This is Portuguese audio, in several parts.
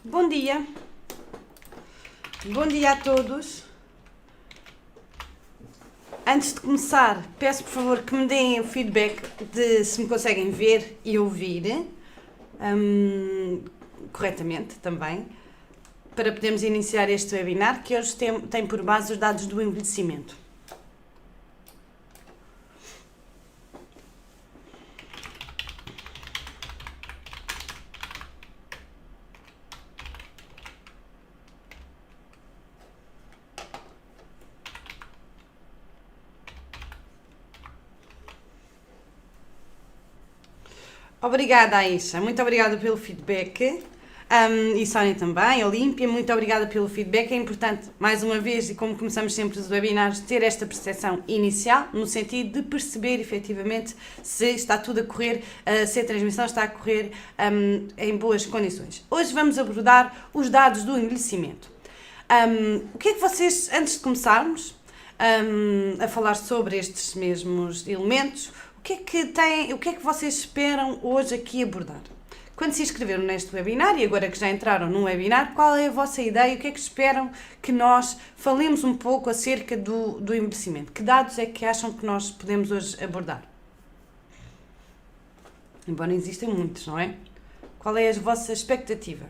Bom dia. Bom dia a todos. Antes de começar, peço por favor que me deem o feedback de se me conseguem ver e ouvir corretamente também, para podermos iniciar este webinar que hoje tem por base os dados do envelhecimento. Obrigada, Aisha. Muito obrigada pelo feedback. E Sónia também, Olímpia, muito obrigada pelo feedback. É importante, mais uma vez, e como começamos sempre os webinars, ter esta percepção inicial, no sentido de perceber efetivamente se está tudo a correr, se a transmissão está a correr em boas condições. Hoje vamos abordar os dados do envelhecimento. O que é que vocês, antes de começarmos a falar sobre estes mesmos elementos, o que é que vocês esperam hoje aqui abordar? Quando se inscreveram neste webinar e agora que já entraram no webinar, qual é a vossa ideia? O que é que esperam que nós falemos um pouco acerca do envelhecimento? Que dados é que acham que nós podemos hoje abordar? Embora existam muitos, não é? Qual é a vossa expectativa?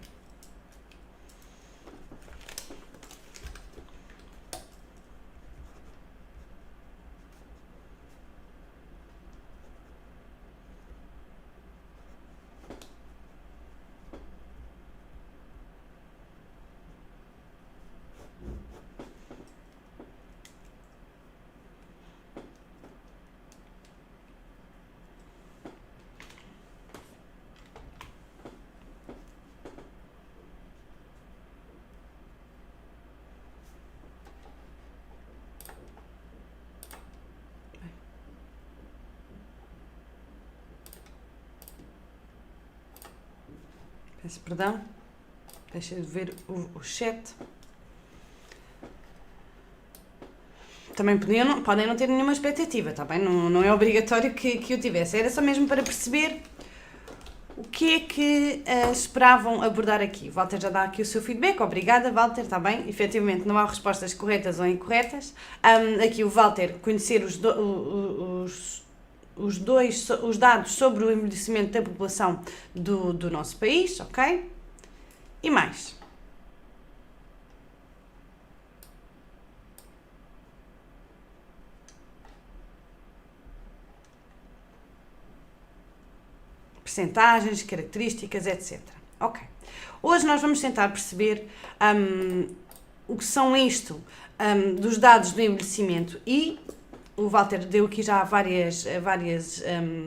Peço perdão, deixa de ver o chat. Também podem não ter nenhuma expectativa, tá bem? Não é obrigatório que eu tivesse, era só mesmo para perceber o que é que esperavam abordar aqui. O Walter já dá aqui o seu feedback, obrigada Walter, está bem? Efetivamente não há respostas corretas ou incorretas. Aqui o Walter conhecer os dados sobre o envelhecimento da população do nosso país, ok? E mais? Percentagens, características, etc. Ok. Hoje nós vamos tentar perceber o que são isto dos dados do envelhecimento e o Walter deu aqui já várias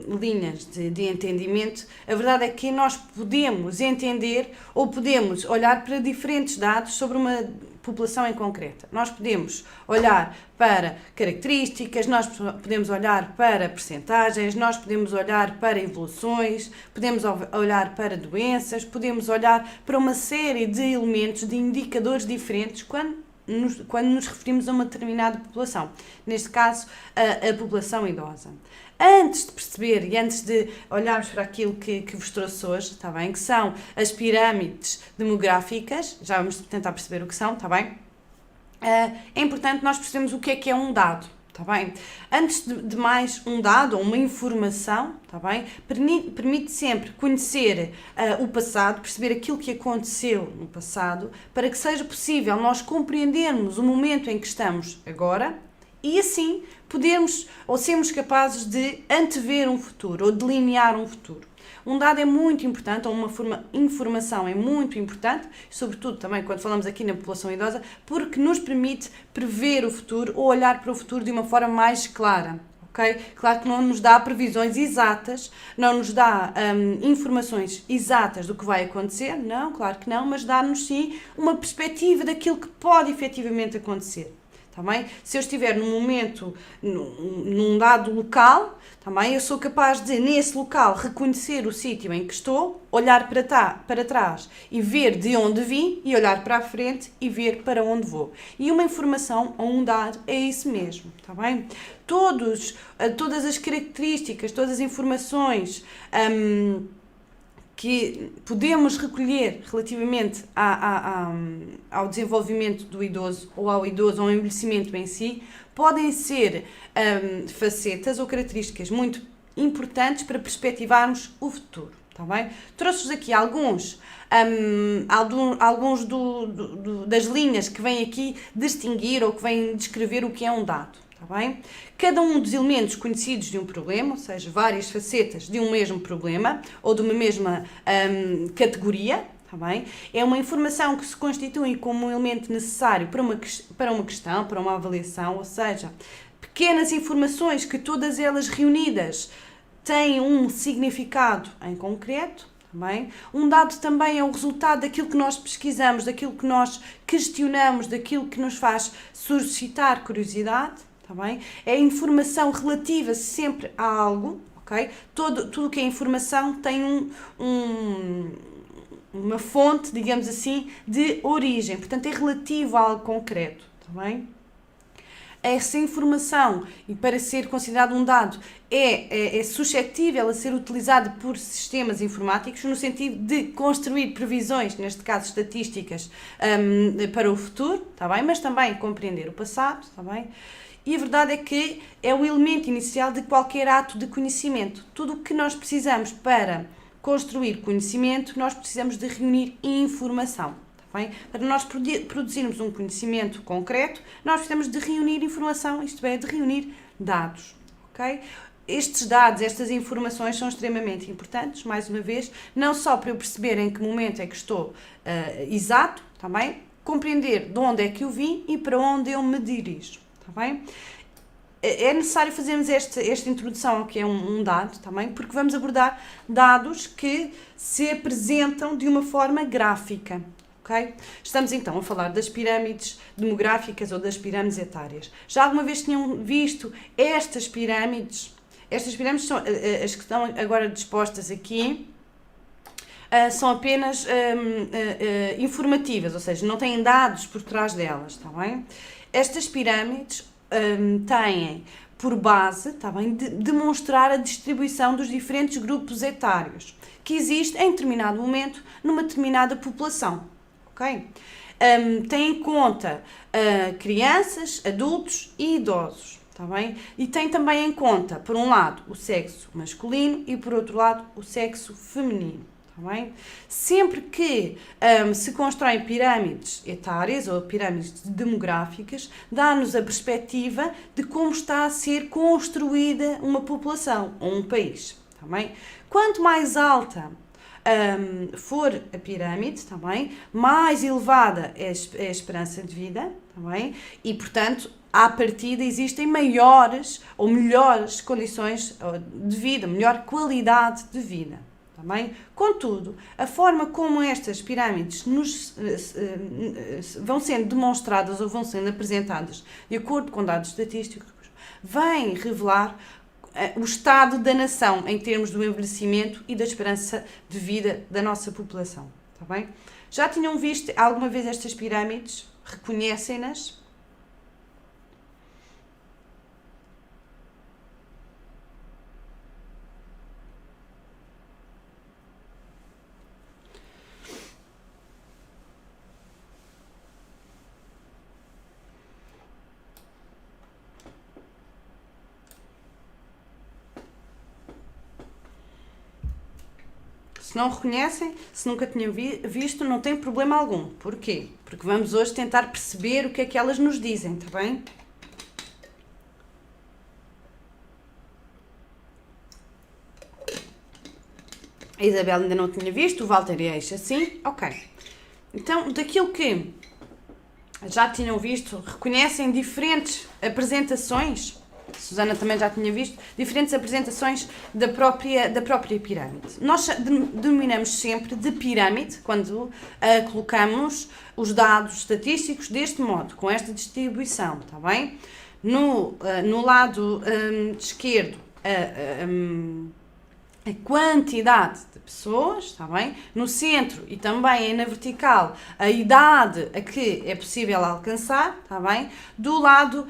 linhas de entendimento. A verdade é que nós podemos entender ou podemos olhar para diferentes dados sobre uma população em concreta. Nós podemos olhar para características, nós podemos olhar para percentagens, nós podemos olhar para evoluções, podemos olhar para doenças, podemos olhar para uma série de elementos, de indicadores diferentes quando nos referimos a uma determinada população, neste caso a população idosa. Antes de perceber e antes de olharmos para aquilo que vos trouxe hoje, está bem? Que são as pirâmides demográficas, já vamos tentar perceber o que são, está bem? É importante nós percebermos o que é um dado, está bem? Antes de mais, um dado ou uma informação, está bem? Permite sempre conhecer o passado, perceber aquilo que aconteceu no passado, para que seja possível nós compreendermos o momento em que estamos agora e assim podermos ou sermos capazes de antever um futuro ou delinear um futuro. Um dado é muito importante, ou uma informação é muito importante, sobretudo também quando falamos aqui na população idosa, porque nos permite prever o futuro ou olhar para o futuro de uma forma mais clara. Okay? Claro que não nos dá previsões exatas, não nos dá informações exatas do que vai acontecer, não, claro que não, mas dá-nos sim uma perspectiva daquilo que pode efetivamente acontecer. Também, se eu estiver num momento, num dado local, também eu sou capaz de, nesse local, reconhecer o sítio em que estou, olhar para trás e ver de onde vim, e olhar para a frente e ver para onde vou. E uma informação ou um dado é isso mesmo, está bem? Todas as características, todas as informações que podemos recolher relativamente ao desenvolvimento do idoso ou ao envelhecimento em si, podem ser facetas ou características muito importantes para perspectivarmos o futuro. Tá bem? Trouxe-vos aqui alguns das linhas que vêm aqui distinguir ou que vêm descrever o que é um dado. Tá bem? Cada um dos elementos conhecidos de um problema, ou seja, várias facetas de um mesmo problema ou de uma mesma categoria, tá bem? É uma informação que se constitui como um elemento necessário para uma questão, para uma avaliação, ou seja, pequenas informações que todas elas reunidas têm um significado em concreto. Bem? Um dado também é o resultado daquilo que nós pesquisamos, daquilo que nós questionamos, daquilo que nos faz suscitar curiosidade. Tá bem? É informação relativa sempre a algo. Okay? Tudo que é informação tem uma fonte, digamos assim, de origem. Portanto, é relativo a algo concreto. Tá bem? Essa informação, e para ser considerado um dado, é suscetível a ser utilizada por sistemas informáticos no sentido de construir previsões, neste caso estatísticas, para o futuro, tá bem? Mas também compreender o passado. Tá bem? E a verdade é que é o elemento inicial de qualquer ato de conhecimento. Tudo o que nós precisamos para construir conhecimento, nós precisamos de reunir informação. Bem? Para nós produzirmos um conhecimento concreto, nós precisamos de reunir informação, isto é, de reunir dados. Okay? Estes dados, estas informações são extremamente importantes, mais uma vez, não só para eu perceber em que momento é que estou exato, tá bem? Compreender de onde é que eu vim e para onde eu me dirijo. Tá bem? É necessário fazermos esta introdução ao que é um dado, tá bem? Porque vamos abordar dados que se apresentam de uma forma gráfica. Okay? Estamos então a falar das pirâmides demográficas ou das pirâmides etárias. Já alguma vez tinham visto estas pirâmides? Estas pirâmides são as que estão agora dispostas aqui, são apenas informativas, ou seja, não têm dados por trás delas, tá bem? Estas pirâmides têm por base, tá bem, de demonstrar a distribuição dos diferentes grupos etários que existem em determinado momento numa determinada população. Okay? Tem em conta crianças, adultos e idosos, tá bem? E tem também em conta, por um lado, o sexo masculino e, por outro lado, o sexo feminino. Tá bem? Sempre que se constroem pirâmides etárias ou pirâmides demográficas, dá-nos a perspectiva de como está a ser construída uma população ou um país. Tá bem? Quanto mais alta for a pirâmide, tá bem? Mais elevada é a esperança de vida, tá bem? E, portanto, à partida existem maiores ou melhores condições de vida, melhor qualidade de vida. Tá bem? Contudo, a forma como estas pirâmides vão sendo demonstradas ou vão sendo apresentadas de acordo com dados estatísticos, vem revelar o estado da nação em termos do envelhecimento e da esperança de vida da nossa população. Tá bem? Já tinham visto alguma vez estas pirâmides? Reconhecem-nas? Se não reconhecem, se nunca tinham visto, não tem problema algum. Porquê? Porque vamos hoje tentar perceber o que é que elas nos dizem, está bem? A Isabel ainda não tinha visto, o Walter e assim, ok. Então, daquilo que já tinham visto, reconhecem diferentes apresentações. Susana também já tinha visto diferentes apresentações da própria pirâmide. Nós denominamos sempre de pirâmide quando colocamos os dados estatísticos deste modo, com esta distribuição, está bem? No lado esquerdo, a quantidade de pessoas, está bem? No centro e também na vertical, a idade a que é possível alcançar, está bem? Do lado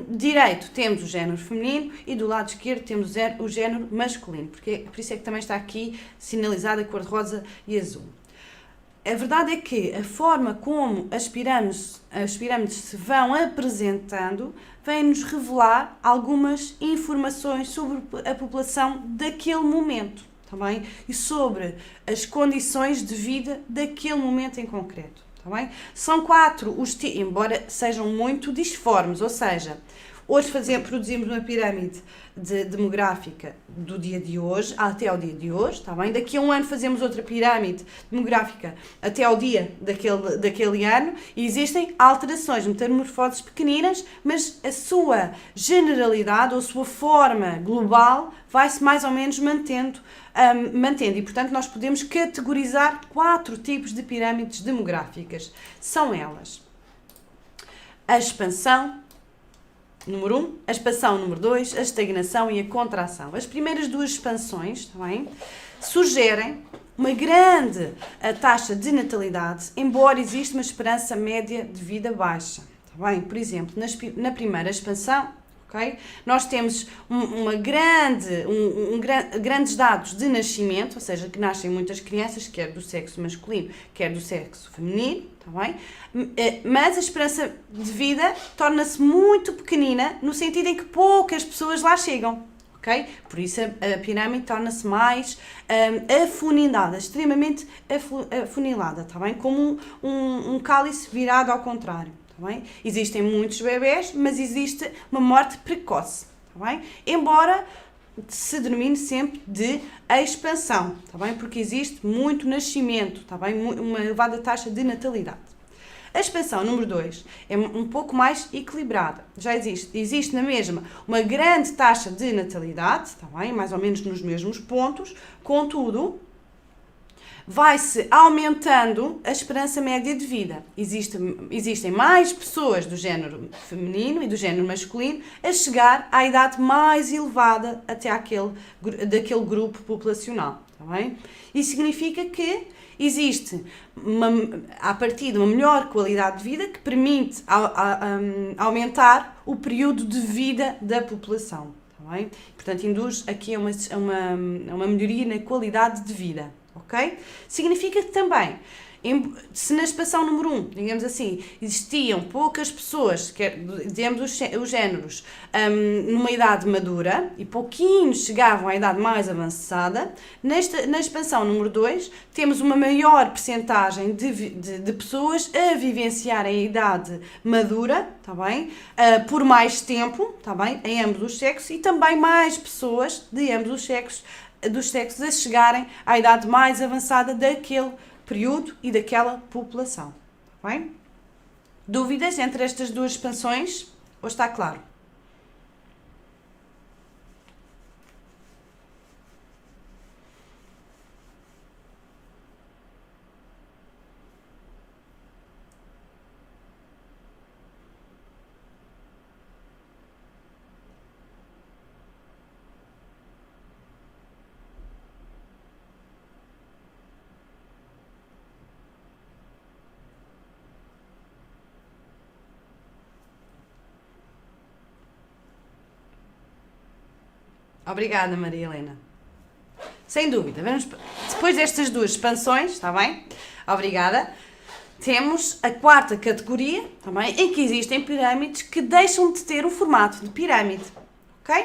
direito temos o género feminino e do lado esquerdo temos o género masculino, por isso é que também está aqui sinalizada a cor de rosa e azul. A verdade é que a forma como as pirâmides se vão apresentando vem-nos revelar algumas informações sobre a população daquele momento, tá bem? E sobre as condições de vida daquele momento em concreto, tá bem? São 4 os tipos, embora sejam muito disformes, ou seja, hoje produzimos uma pirâmide demográfica do dia de hoje até ao dia de hoje, está bem? Daqui a um ano fazemos outra pirâmide demográfica até ao dia daquele ano e existem alterações, metamorfoses pequeninas, mas a sua generalidade ou a sua forma global vai-se mais ou menos mantendo e, portanto, nós podemos categorizar 4 tipos de pirâmides demográficas. São elas: a expansão, número 1, a expansão, número 2, a estagnação e a contração. As primeiras 2 expansões, está bem, sugerem uma grande taxa de natalidade, embora exista uma esperança média de vida baixa. Está bem? Por exemplo, na primeira expansão, okay, nós temos grandes dados de nascimento, ou seja, que nascem muitas crianças, quer do sexo masculino, quer do sexo feminino, está bem? Mas a esperança de vida torna-se muito pequenina, no sentido em que poucas pessoas lá chegam, ok? Por isso a pirâmide torna-se mais afunilada, extremamente afunilada, está bem? Como um cálice virado ao contrário, está bem? Existem muitos bebés, mas existe uma morte precoce, está bem? Embora se denomine sempre de expansão, está bem? Porque existe muito nascimento, está bem? Uma elevada taxa de natalidade. A expansão número 2 é um pouco mais equilibrada. Já existe na mesma uma grande taxa de natalidade, está bem? Mais ou menos nos mesmos pontos, contudo, vai-se aumentando a esperança média de vida. Existem mais pessoas do género feminino e do género masculino a chegar à idade mais elevada até daquele grupo populacional. Está bem? Isso significa que existe, a partir de uma melhor qualidade de vida que permite aumentar o período de vida da população. Está bem? Portanto, induz aqui a uma melhoria na qualidade de vida. Ok? Significa que também, se na expansão número 1, digamos assim, existiam poucas pessoas, digamos os géneros, numa idade madura e pouquinhos chegavam à idade mais avançada, na expansão número 2 temos uma maior percentagem de pessoas a vivenciarem a idade madura, tá bem? Por mais tempo, tá bem? Em ambos os sexos, e também mais pessoas de ambos os sexos a chegarem à idade mais avançada daquele período e daquela população. Tá bem? Dúvidas entre estas 2 expansões? Ou está claro? Obrigada, Maria Helena. Sem dúvida. Depois destas 2 expansões, está bem? Obrigada. Temos a 4ª categoria, está bem? Em que existem pirâmides que deixam de ter um formato de pirâmide, ok?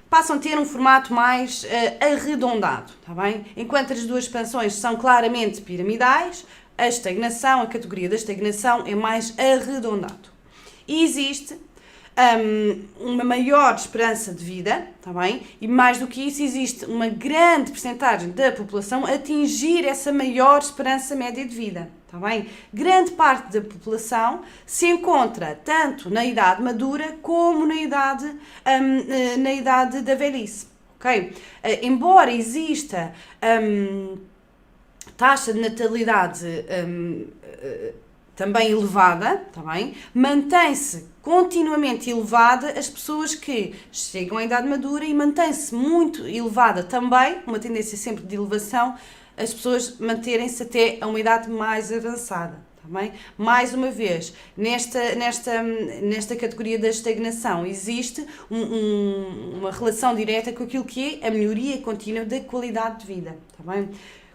Passam a ter um formato mais arredondado, está bem? Enquanto as 2 expansões são claramente piramidais, a categoria da estagnação é mais arredondado. E existe uma maior esperança de vida, tá bem? E mais do que isso, existe uma grande percentagem da população a atingir essa maior esperança média de vida, tá bem? Grande parte da população se encontra tanto na idade madura como na idade da velhice, ok? Embora exista taxa de natalidade também elevada, tá bem? Mantém-se continuamente elevada as pessoas que chegam à idade madura e mantém-se muito elevada também, uma tendência sempre de elevação, as pessoas manterem-se até a uma idade mais avançada. Bem? Mais uma vez, nesta categoria da estagnação existe uma relação direta com aquilo que é a melhoria contínua da qualidade de vida. Tá bem?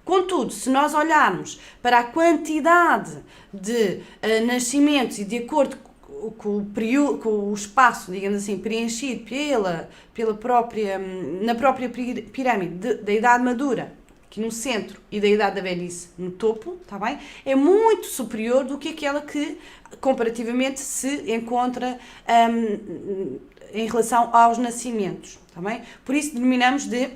Contudo, se nós olharmos para a quantidade de nascimentos e de acordo com o período, com o espaço, digamos assim, preenchido na própria pirâmide da idade madura, aqui no centro, e da idade da velhice no topo, tá bem? É muito superior do que aquela que comparativamente se encontra em relação aos nascimentos, tá bem? Por isso denominamos de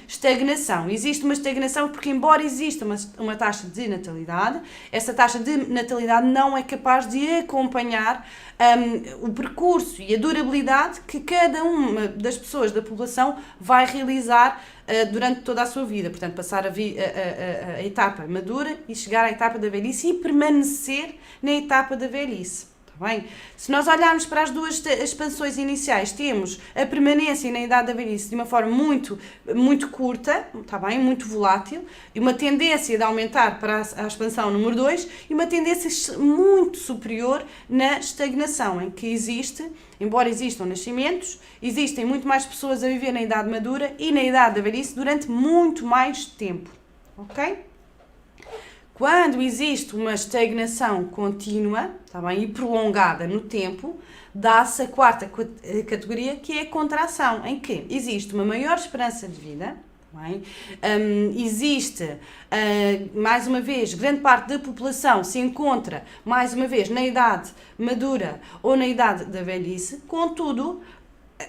estagnação. Existe uma estagnação porque, embora exista uma taxa de natalidade, essa taxa de natalidade não é capaz de acompanhar o percurso e a durabilidade que cada uma das pessoas da população vai realizar durante toda a sua vida. Portanto, passar a etapa madura e chegar à etapa da velhice e permanecer na etapa da velhice. Tá bem? Se nós olharmos para as duas expansões iniciais, temos a permanência na idade da velhice de uma forma muito, muito curta, tá bem? Muito volátil, e uma tendência de aumentar para a expansão número 2 e uma tendência muito superior na estagnação, em que existe, embora existam nascimentos, existem muito mais pessoas a viver na idade madura e na idade da velhice durante muito mais tempo. Ok? Quando existe uma estagnação contínua, tá bem, e prolongada no tempo, dá-se a quarta categoria, que é a contração, em que existe uma maior esperança de vida, tá bem? Existe, mais uma vez, grande parte da população se encontra, mais uma vez, na idade madura ou na idade da velhice, contudo,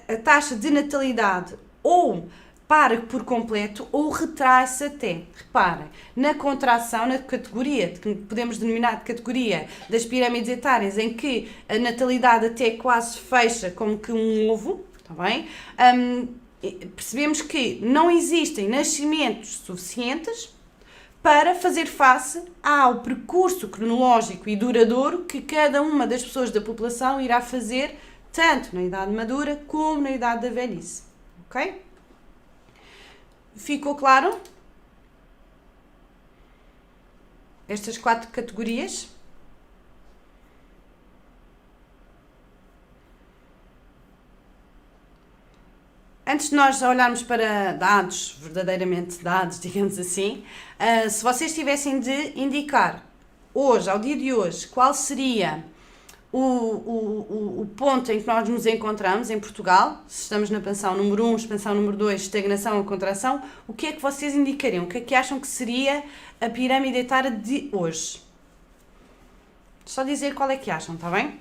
a taxa de natalidade ou para por completo ou retrai-se até. Reparem, na contração, na categoria, que podemos denominar de categoria das pirâmides etárias, em que a natalidade até quase fecha como que um ovo, está bem? Percebemos que não existem nascimentos suficientes para fazer face ao percurso cronológico e duradouro que cada uma das pessoas da população irá fazer, tanto na idade madura como na idade da velhice. Ok? Ficou claro? Estas 4 categorias? Antes de nós olharmos para dados, verdadeiramente dados, digamos assim, se vocês tivessem de indicar hoje, ao dia de hoje, qual seria o ponto em que nós nos encontramos em Portugal, se estamos na expansão número 1, expansão número 2, estagnação ou contração, o que é que vocês indicariam? O que é que acham que seria a pirâmide etária de hoje? Só dizer qual é que acham, está bem?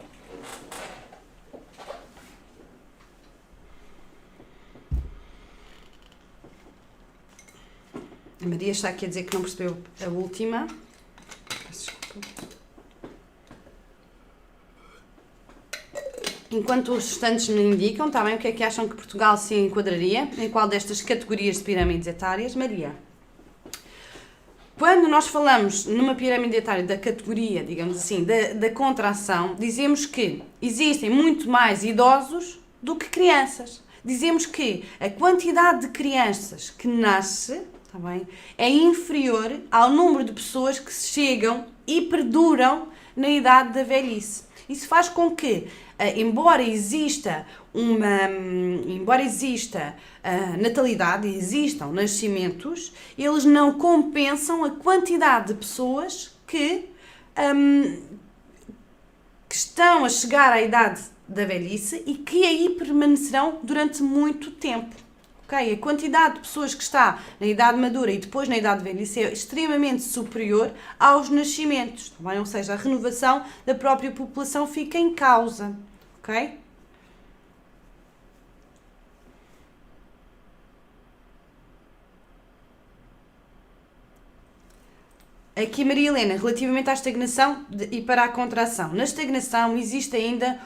A Maria está aqui a dizer que não percebeu a última. Peço desculpa. Enquanto os restantes me indicam, está bem, o que é que acham que Portugal se enquadraria? Em qual destas categorias de pirâmides etárias? Maria. Quando nós falamos numa pirâmide etária da categoria, digamos assim, da contração, dizemos que existem muito mais idosos do que crianças. Dizemos que a quantidade de crianças que nasce, está bem, é inferior ao número de pessoas que chegam e perduram na idade da velhice. Isso faz com que, embora exista natalidade, existam nascimentos, eles não compensam a quantidade de pessoas que estão a chegar à idade da velhice e que aí permanecerão durante muito tempo. Okay? A quantidade de pessoas que está na idade madura e depois na idade de velhice é extremamente superior aos nascimentos, tá bem? Ou seja, a renovação da própria população fica em causa. Ok? Aqui, Maria Helena, relativamente à estagnação e para a contração. Na estagnação existe ainda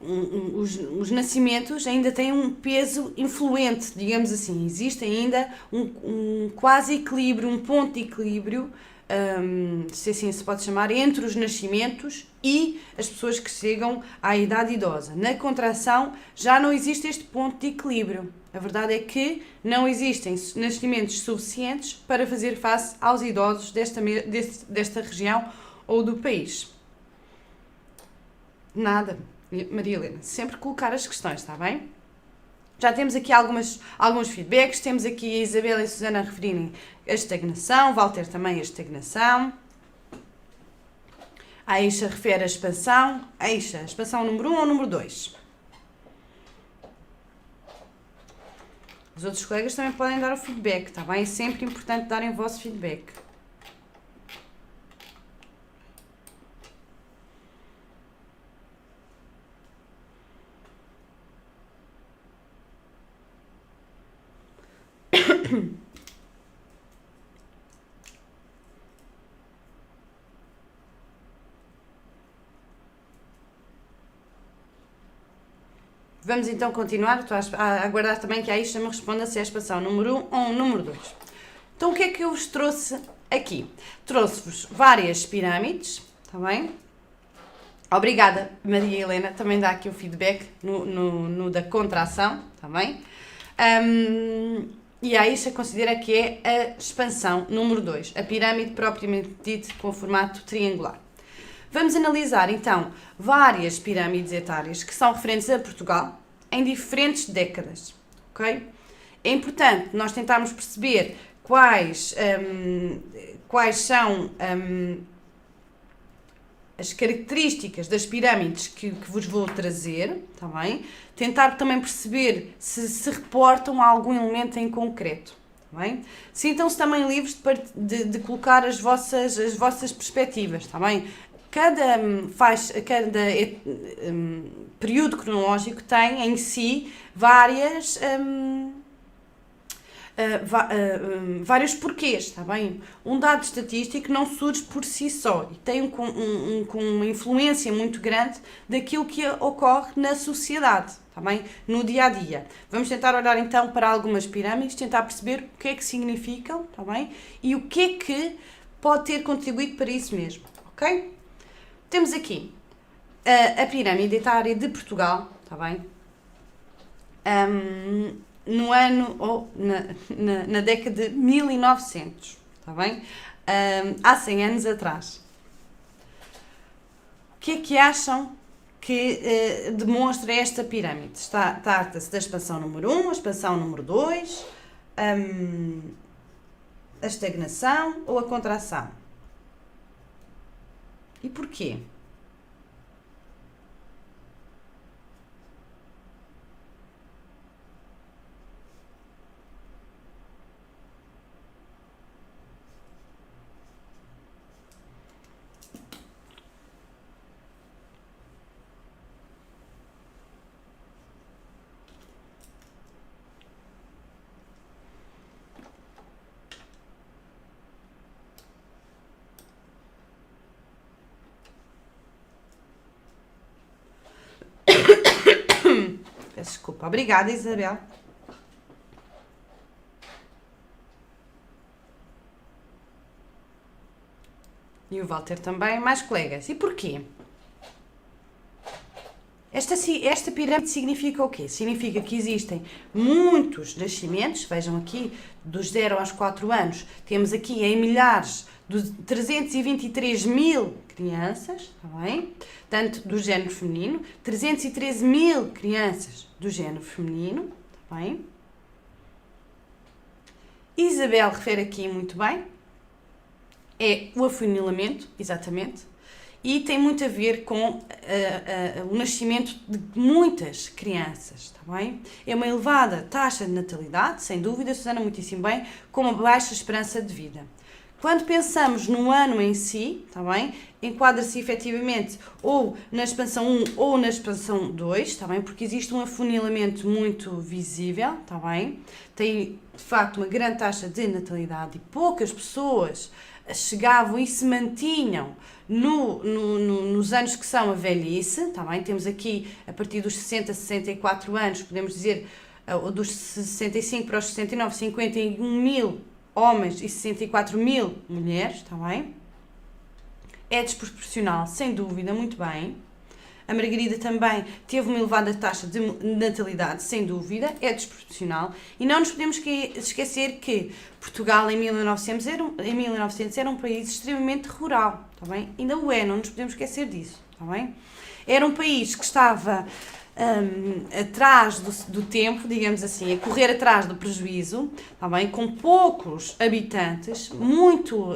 os nascimentos ainda têm um peso influente, digamos assim. Existe ainda um quase equilíbrio, um ponto de equilíbrio se assim se pode chamar, entre os nascimentos e as pessoas que chegam à idade idosa. Na contração já não existe este ponto de equilíbrio. A verdade é que não existem nascimentos suficientes para fazer face aos idosos desta região ou do país. Nada, Maria Helena, sempre colocar as questões, está bem? Já temos aqui alguns feedbacks, temos aqui a Isabela e a Susana a referirem a estagnação, Walter também a estagnação. A Aisha refere a expansão. Aisha, expansão número 1 ou número 2? Os outros colegas também podem dar o feedback, está bem? É sempre importante darem o vosso feedback. Vamos então continuar. Estou a aguardar também que a Aisha me responda se é a expansão número 1 ou número 2. Então o que é que eu vos trouxe aqui? Trouxe-vos várias pirâmides, está bem? Obrigada, Maria Helena, também dá aqui o feedback no da contração, está bem? E a Aisha considera que é a expansão número 2, a pirâmide propriamente dita com formato triangular. Vamos analisar então várias pirâmides etárias que são referentes a Portugal em diferentes décadas, ok? É importante nós tentarmos perceber quais são as características das pirâmides que vos vou trazer, tá bem? Tentar também perceber se reportam a algum elemento em concreto, tá bem? Sintam-se também livres de colocar as vossas perspectivas, tá bem? Cada período cronológico tem em si vários porquês, está bem? Um dado estatístico não surge por si só e tem com uma influência muito grande daquilo que ocorre na sociedade, está bem? No dia a dia. Vamos tentar olhar então para algumas pirâmides, tentar perceber o que é que significam, está bem? E o que é que pode ter contribuído para isso mesmo, ok? Temos aqui a pirâmide etária de Portugal, está bem? No ano, ou na década de 1900, está bem? Há 100 anos atrás. O que é que acham que demonstra esta pirâmide? Trata-se da expansão número 1, a expansão número 2, a estagnação ou a contração? E porquê? Peço desculpa. Obrigada, Isabel. E o Walter também. Mais colegas. E porquê? Esta pirâmide significa o quê? Significa que existem muitos nascimentos, vejam aqui, dos 0 aos 4 anos, temos aqui em milhares de 323 mil crianças, está bem? Tanto do género feminino, 313 mil crianças do género feminino, está bem? Isabel refere aqui muito bem, é o afunilamento, exatamente, e tem muito a ver com o nascimento de muitas crianças, está bem? É uma elevada taxa de natalidade, sem dúvida, Susana muitíssimo bem, com uma baixa esperança de vida. Quando pensamos no ano em si, está bem? Enquadra-se efetivamente ou na expansão 1 ou na expansão 2, está bem? Porque existe um afunilamento muito visível, está bem? Tem, de facto, uma grande taxa de natalidade e poucas pessoas chegavam e se mantinham nos anos que são a velhice, está bem? Temos aqui, a partir dos 60, 64 anos, podemos dizer, dos 65 para os 69, 51 mil homens e 64 mil mulheres, está bem? É desproporcional, sem dúvida, muito bem. A Margarida também teve uma elevada taxa de natalidade, sem dúvida, é desproporcional. E não nos podemos esquecer que Portugal, em 1900 era um país extremamente rural, está bem? Ainda o é, não nos podemos esquecer disso, está bem? Era um país que estava atrás do tempo, digamos assim, a correr atrás do prejuízo, está bem? Com poucos habitantes, muito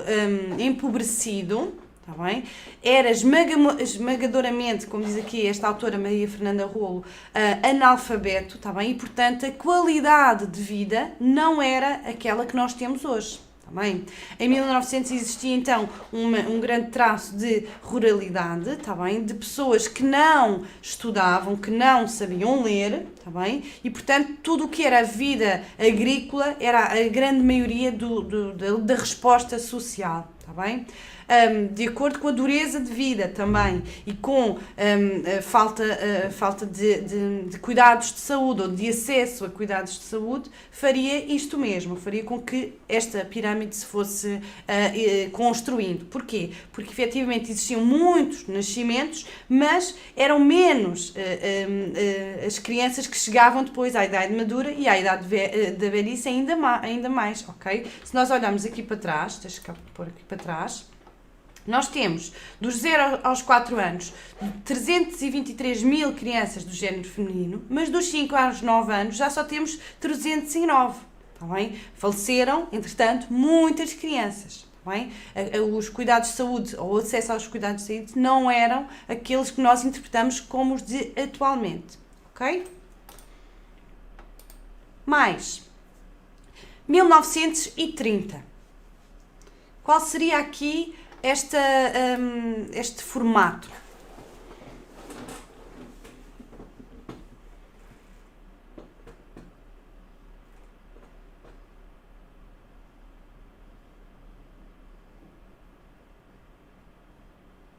empobrecido. Está bem? Era esmagadoramente, como diz aqui esta autora Maria Fernanda Rolo, analfabeto, está bem? E, portanto, a qualidade de vida não era aquela que nós temos hoje. Está bem? Em 1900 existia, então, um grande traço de ruralidade, está bem? De pessoas que não estudavam, que não sabiam ler, está bem? E, portanto, tudo o que era a vida agrícola era a grande maioria da resposta social, está bem? De acordo com a dureza de vida também e com a falta de cuidados de saúde ou de acesso a cuidados de saúde, faria isto mesmo, faria com que esta pirâmide se fosse construindo. Porquê? Porque efetivamente existiam muitos nascimentos, mas eram menos as crianças que chegavam depois à idade madura e à idade da velhice ainda mais, ok? Se nós olharmos aqui para trás, deixa eu pôr aqui para trás, nós temos, dos 0 aos 4 anos, 323 mil crianças do género feminino, mas dos 5 aos 9 anos já só temos 309, está bem? Faleceram, entretanto, muitas crianças, está bem? Os cuidados de saúde, ou o acesso aos cuidados de saúde, não eram aqueles que nós interpretamos como os de atualmente, ok? Mais, 1930. Qual seria aqui este formato?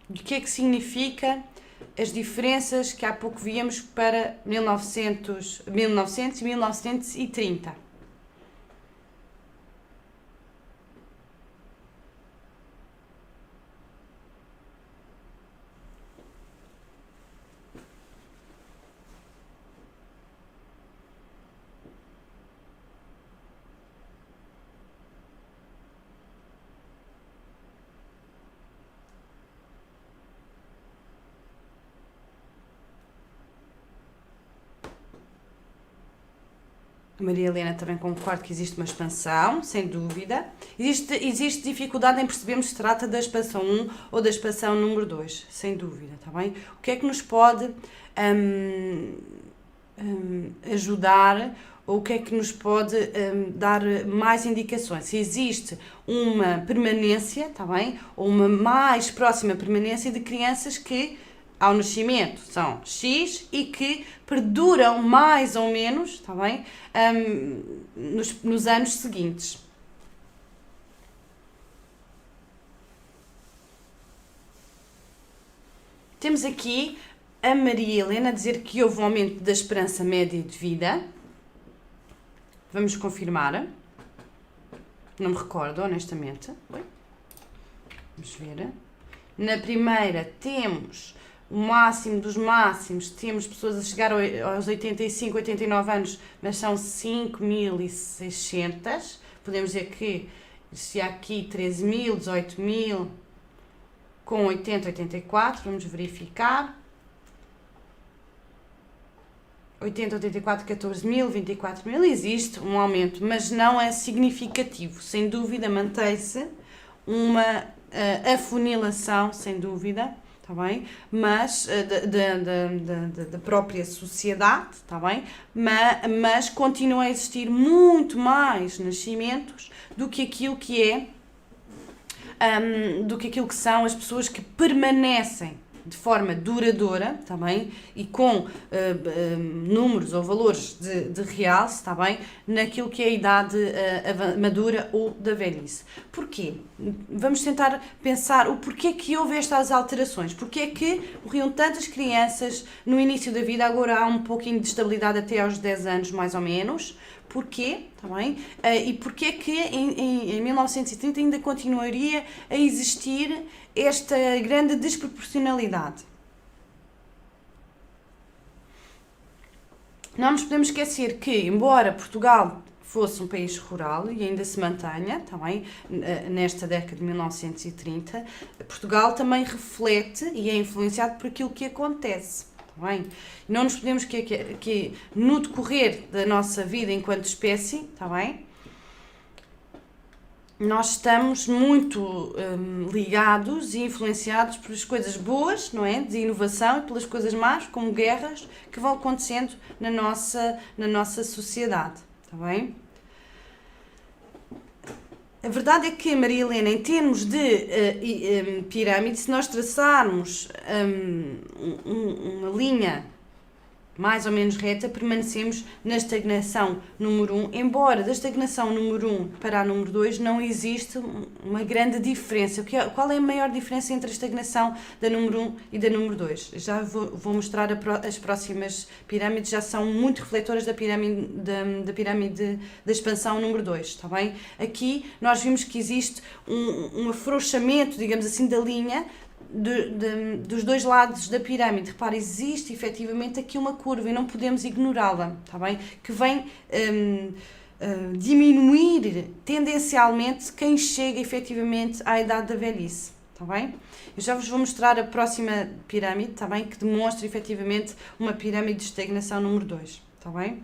O que é que significa as diferenças que há pouco víamos para 1900 e 1930? A Maria Helena também concorda que existe uma expansão, sem dúvida. Existe dificuldade em percebermos se trata da expansão 1 ou da expansão número 2, sem dúvida, está bem? O que é que nos pode ajudar, ou o que é que nos pode dar mais indicações? Se existe uma permanência, está bem? Ou uma mais próxima permanência de crianças que ao nascimento são X e que perduram mais ou menos, está bem? Nos anos seguintes. Temos aqui a Maria Helena a dizer que houve um aumento da esperança média de vida. Vamos confirmar. Não me recordo, honestamente. Vamos ver. Na primeira temos o máximo dos máximos, temos pessoas a chegar aos 85, 89 anos, mas são 5.600. Podemos dizer que se há aqui 13.000, 18.000, com 80, 84, vamos verificar. 80, 84, 14.000, 24.000, existe um aumento, mas não é significativo. Sem dúvida, mantém-se uma afunilação, sem dúvida, está bem? Mas da própria sociedade, está bem? Mas continua a existir muito mais nascimentos do que aquilo que é, do que aquilo que são as pessoas que permanecem de forma duradoura, está bem? E com números ou valores de realce, está bem? Naquilo que é a idade madura ou da velhice. Porquê? Vamos tentar pensar o porquê que houve estas alterações. Porquê é que morriam tantas crianças no início da vida, agora há um pouquinho de estabilidade até aos 10 anos, mais ou menos. porquê, tá bem? E porquê que em 1930 ainda continuaria a existir esta grande desproporcionalidade. Não nos podemos esquecer que, embora Portugal fosse um país rural e ainda se mantenha, também nesta década de 1930, Portugal também reflete e é influenciado por aquilo que acontece. Tá bem? Não nos podemos que no decorrer da nossa vida enquanto espécie, tá bem? Nós estamos muito ligados e influenciados pelas coisas boas, não é? De inovação, e pelas coisas más, como guerras, que vão acontecendo na nossa sociedade, está bem? A verdade é que, Maria Helena, em termos de pirâmide, se nós traçarmos uma linha mais ou menos reta, permanecemos na estagnação número 1, embora da estagnação número 1 para a número 2 não existe uma grande diferença. Qual é a maior diferença entre a estagnação da número 1 e da número 2? Já vou mostrar as próximas pirâmides, já são muito refletoras da pirâmide da expansão número 2, está bem? Aqui nós vimos que existe um afrouxamento, digamos assim, da linha dos dois lados da pirâmide. Repare, existe efetivamente aqui uma curva e não podemos ignorá-la, está bem? Que vem diminuir tendencialmente quem chega efetivamente à idade da velhice, está bem? Eu já vos vou mostrar a próxima pirâmide, está bem? Que demonstra efetivamente uma pirâmide de estagnação número 2, está bem?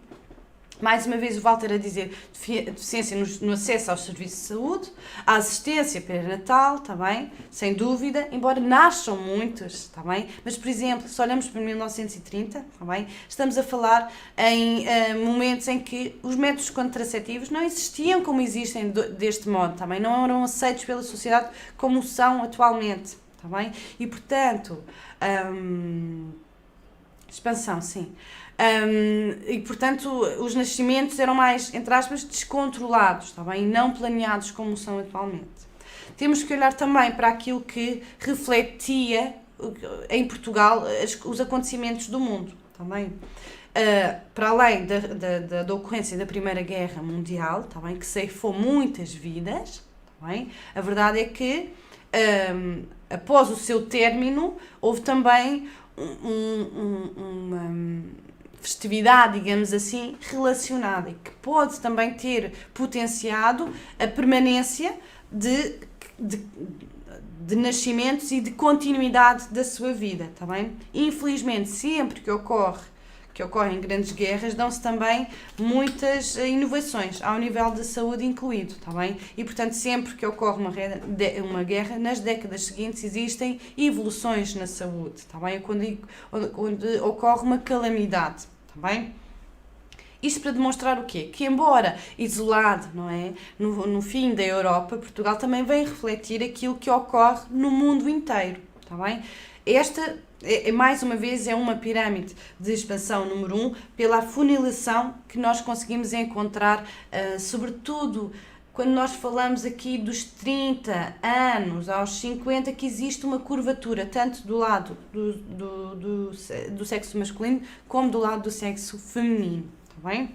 Mais uma vez o Walter a dizer deficiência no acesso aos serviços de saúde, a assistência perinatal, está bem? Sem dúvida, embora nasçam muitos, está bem? Mas, por exemplo, se olhamos para 1930, está bem? Estamos a falar em momentos em que os métodos contraceptivos não existiam como existem deste modo, está bem? Não eram aceitos pela sociedade como são atualmente, está bem? E, portanto, expansão, sim. E, portanto, os nascimentos eram mais, entre aspas, descontrolados, está bem? E não planeados como são atualmente. Temos que olhar também para aquilo que refletia em Portugal os acontecimentos do mundo, está bem? Para além da ocorrência da Primeira Guerra Mundial, está bem? Que ceifou muitas vidas, está bem? A verdade é que, após o seu término, houve também uma festividade, digamos assim, relacionada e que pode também ter potenciado a permanência de nascimentos e de continuidade da sua vida, está bem? Infelizmente, sempre que ocorrem grandes guerras, dão-se também muitas inovações, ao nível da saúde incluído, está bem? E, portanto, sempre que ocorre uma guerra, nas décadas seguintes existem evoluções na saúde, está bem? Quando ocorre uma calamidade, está bem? Isto para demonstrar o quê? Que, embora isolado, não é? No fim da Europa, Portugal também vem refletir aquilo que ocorre no mundo inteiro, está bem? Esta, mais uma vez, é uma pirâmide de expansão número 1, pela afunilação que nós conseguimos encontrar, sobretudo quando nós falamos aqui dos 30 anos aos 50, que existe uma curvatura, tanto do lado do sexo masculino como do lado do sexo feminino. Bem?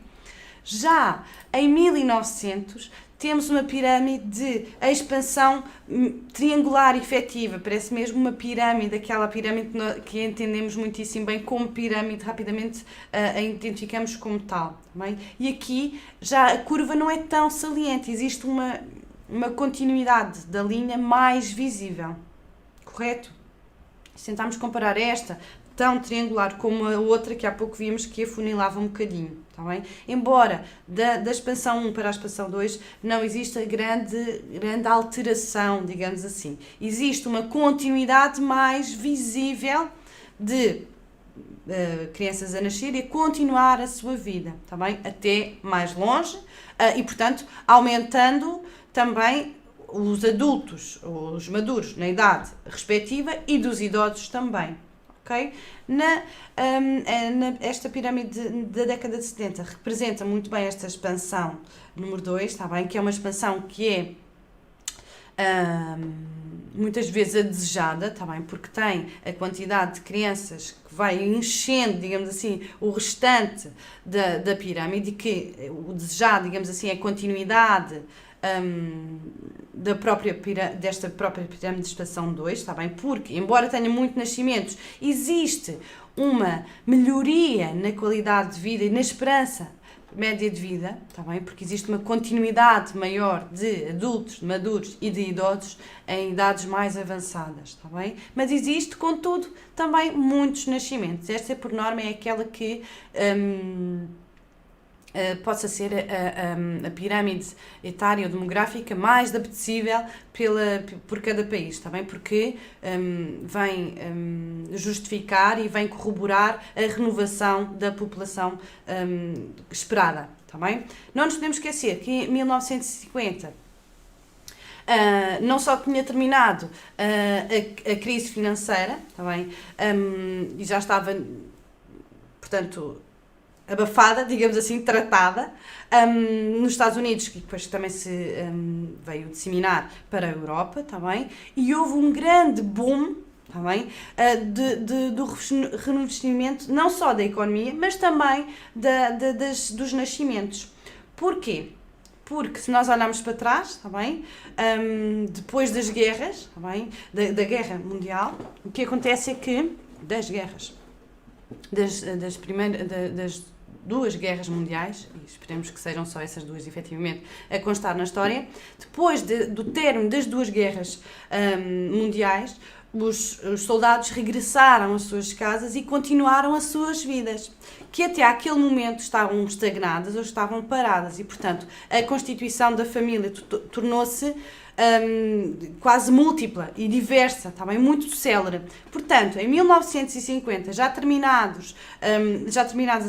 Já em 1900 temos uma pirâmide de expansão triangular efetiva, parece mesmo uma pirâmide, aquela pirâmide que entendemos muitíssimo bem como pirâmide, rapidamente a identificamos como tal. Bem? E aqui já a curva não é tão saliente, existe uma continuidade da linha mais visível, correto? Se tentarmos comparar esta tão triangular como a outra que há pouco vimos que afunilava um bocadinho, está bem? Embora da expansão 1 para a expansão 2 não exista grande alteração, digamos assim. Existe uma continuidade mais visível de crianças a nascer e a continuar a sua vida, está bem? Até mais longe e, portanto, aumentando também os adultos, os maduros na idade respectiva e dos idosos também. Okay? Esta pirâmide da década de 70 representa muito bem esta expansão número 2, está bem? Que é uma expansão que muitas vezes a desejada, tá bem? Porque tem a quantidade de crianças que vai enchendo, digamos assim, o restante da pirâmide, e que o desejado, digamos assim, é a continuidade desta própria pirâmide de estação 2, está bem? Porque, embora tenha muitos nascimentos, existe uma melhoria na qualidade de vida e na esperança média de vida, está bem? Porque existe uma continuidade maior de adultos, de maduros e de idosos em idades mais avançadas, está bem? Mas existe, contudo, também muitos nascimentos. Esta, por norma, é aquela que possa ser a pirâmide etária ou demográfica mais apetecível por cada país, está bem? Porque vem justificar e vem corroborar a renovação da população esperada, está bem? Não nos podemos esquecer que em 1950 não só tinha terminado a crise financeira, está bem? E já estava, portanto, abafada, digamos assim, tratada, nos Estados Unidos, que depois também se veio disseminar para a Europa, tá bem? E houve um grande boom, tá bem? Do renascimento, não só da economia, mas também dos nascimentos. Porquê? Porque se nós olharmos para trás, está bem? Depois das guerras, está bem? Da guerra mundial, o que acontece é que, das guerras, das duas guerras mundiais, e esperemos que sejam só essas duas, efetivamente, a constar na história, depois do término das duas guerras mundiais, os soldados regressaram às suas casas e continuaram as suas vidas, que até àquele momento estavam estagnadas ou estavam paradas, e, portanto, a constituição da família tornou-se quase múltipla e diversa, tá bem? Muito célere. Portanto, em 1950, já terminadas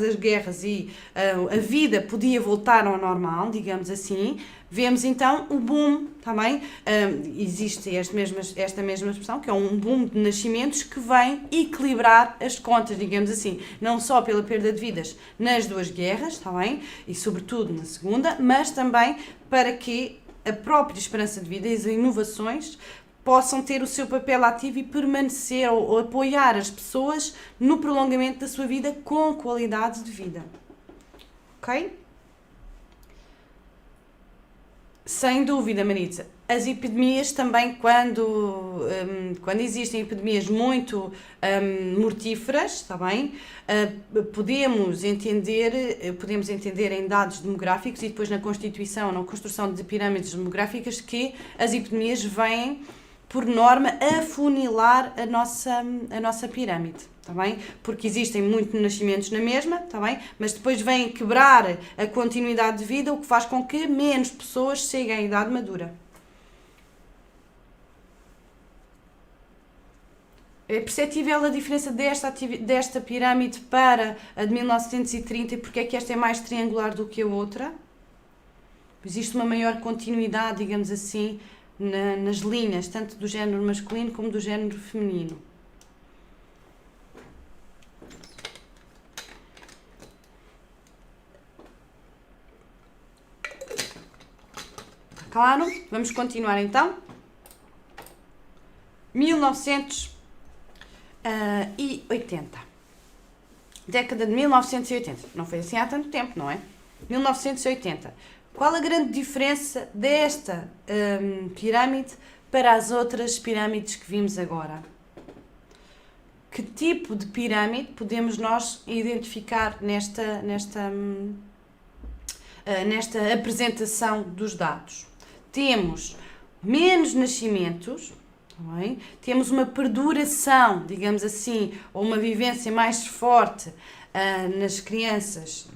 as guerras e a vida podia voltar ao normal, digamos assim, vemos então o boom, tá bem? Existe esta mesma expressão, que é um boom de nascimentos que vem equilibrar as contas, digamos assim, não só pela perda de vidas nas duas guerras, tá bem? E sobretudo na segunda, mas também para que a própria esperança de vida e as inovações possam ter o seu papel ativo e permanecer ou apoiar as pessoas no prolongamento da sua vida com qualidade de vida. Ok? Sem dúvida, Maritza. As epidemias também, quando existem epidemias muito mortíferas, está bem? Podemos entender em dados demográficos e depois na constituição, na construção de pirâmides demográficas, que as epidemias vêm, por norma, afunilar a nossa pirâmide, está bem? Porque existem muitos nascimentos na mesma, está bem? Mas depois vêm quebrar a continuidade de vida, o que faz com que menos pessoas cheguem à idade madura. É perceptível a diferença desta pirâmide para a de 1930 e porque é que esta é mais triangular do que a outra? Existe uma maior continuidade, digamos assim, nas linhas, tanto do género masculino como do género feminino. Claro? Vamos continuar então. 1980. Década de 1980. Não foi assim há tanto tempo, não é? 1980. Qual a grande diferença desta pirâmide para as outras pirâmides que vimos agora? Que tipo de pirâmide podemos nós identificar nesta apresentação dos dados? Temos menos nascimentos, bem? Temos uma perduração, digamos assim, ou uma vivência mais forte nas crianças,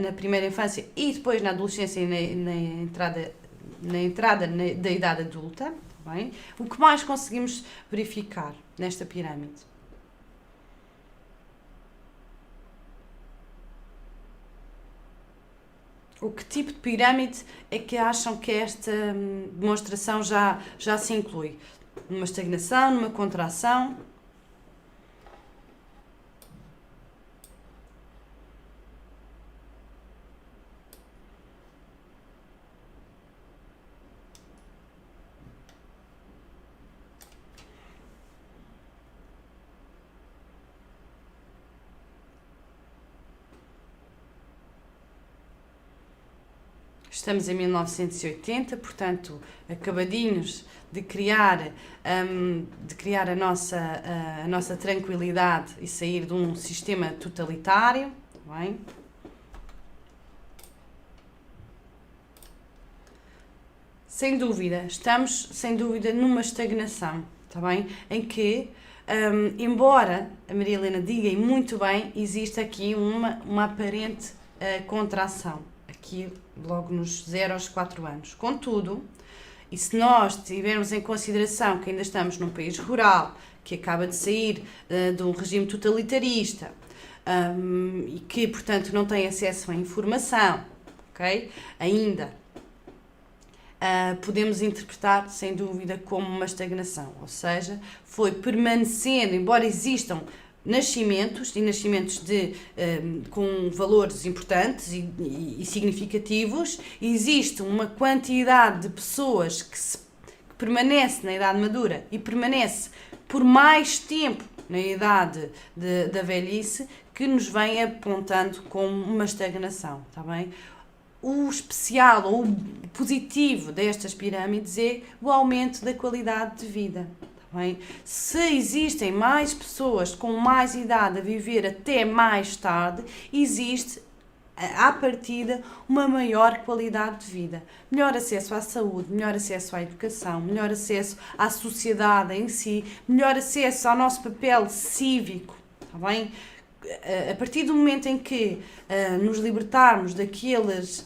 na primeira infância e depois na adolescência e na entrada da idade adulta. Bem? O que mais conseguimos verificar nesta pirâmide? O que tipo de pirâmide é que acham que esta demonstração já se inclui? Numa estagnação, numa contração? estamos em 1980, portanto, acabadinhos de criar a nossa tranquilidade e sair de um sistema totalitário, tá bem? Sem dúvida, estamos sem dúvida numa estagnação, tá bem? Em que, embora a Maria Helena diga e muito bem, existe aqui uma aparente contração, aqui logo nos 0 aos 4 anos. Contudo, e se nós tivermos em consideração que ainda estamos num país rural, que acaba de sair de um regime totalitarista e que, portanto, não tem acesso à informação, ok? Ainda podemos interpretar, sem dúvida, como uma estagnação, ou seja, foi permanecendo, embora existam nascimentos com valores importantes e significativos, existe uma quantidade de pessoas que permanece na idade madura e permanece por mais tempo na idade da velhice, que nos vem apontando como uma estagnação, está bem? O especial ou o positivo destas pirâmides é o aumento da qualidade de vida. Bem, se existem mais pessoas com mais idade a viver até mais tarde, existe, à partida, uma maior qualidade de vida. Melhor acesso à saúde, melhor acesso à educação, melhor acesso à sociedade em si, melhor acesso ao nosso papel cívico. Está bem? A partir do momento em que nos libertarmos daqueles...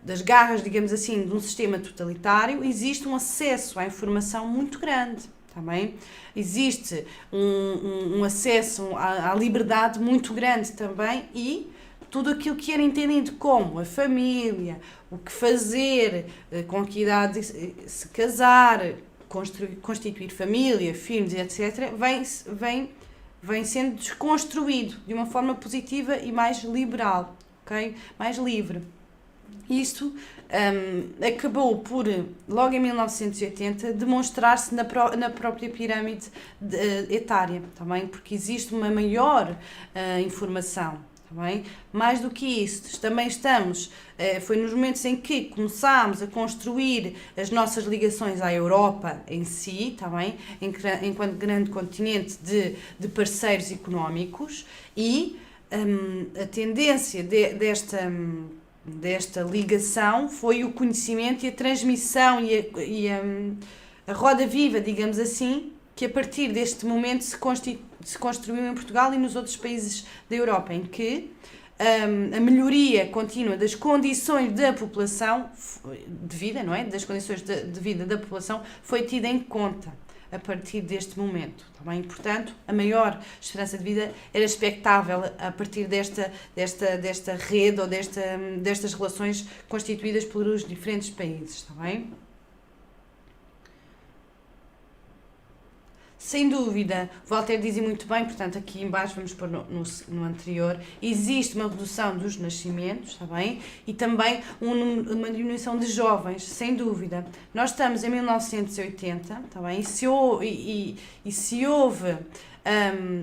das garras, digamos assim, de um sistema totalitário, existe um acesso à informação muito grande, tá bem? Existe um acesso à liberdade muito grande também e tudo aquilo que era entendido como a família, o que fazer, com que idade se casar, constituir família, filhos, etc., vem sendo desconstruído de uma forma positiva e mais liberal, ok? Mais livre. Isto acabou por, logo em 1980, demonstrar-se na própria pirâmide etária, também, porque existe uma maior informação. Também. Mais do que isso, também foi nos momentos em que começámos a construir as nossas ligações à Europa em si, também, enquanto grande continente de parceiros económicos, e a tendência desta ligação foi o conhecimento e a transmissão e a roda viva, digamos assim, que a partir deste momento se construiu em Portugal e nos outros países da Europa, em que a melhoria contínua das condições da população de vida, não é? Das condições de vida da população foi tida em conta a partir deste momento. Tá bem? Portanto, a maior esperança de vida era expectável a partir desta rede ou destas relações constituídas pelos diferentes países. Está bem? Sem dúvida, Voltaire dizia muito bem, portanto, aqui em baixo, vamos pôr no anterior, existe uma redução dos nascimentos, está bem? E também uma diminuição de jovens, sem dúvida. Nós estamos em 1980, está bem? E se houve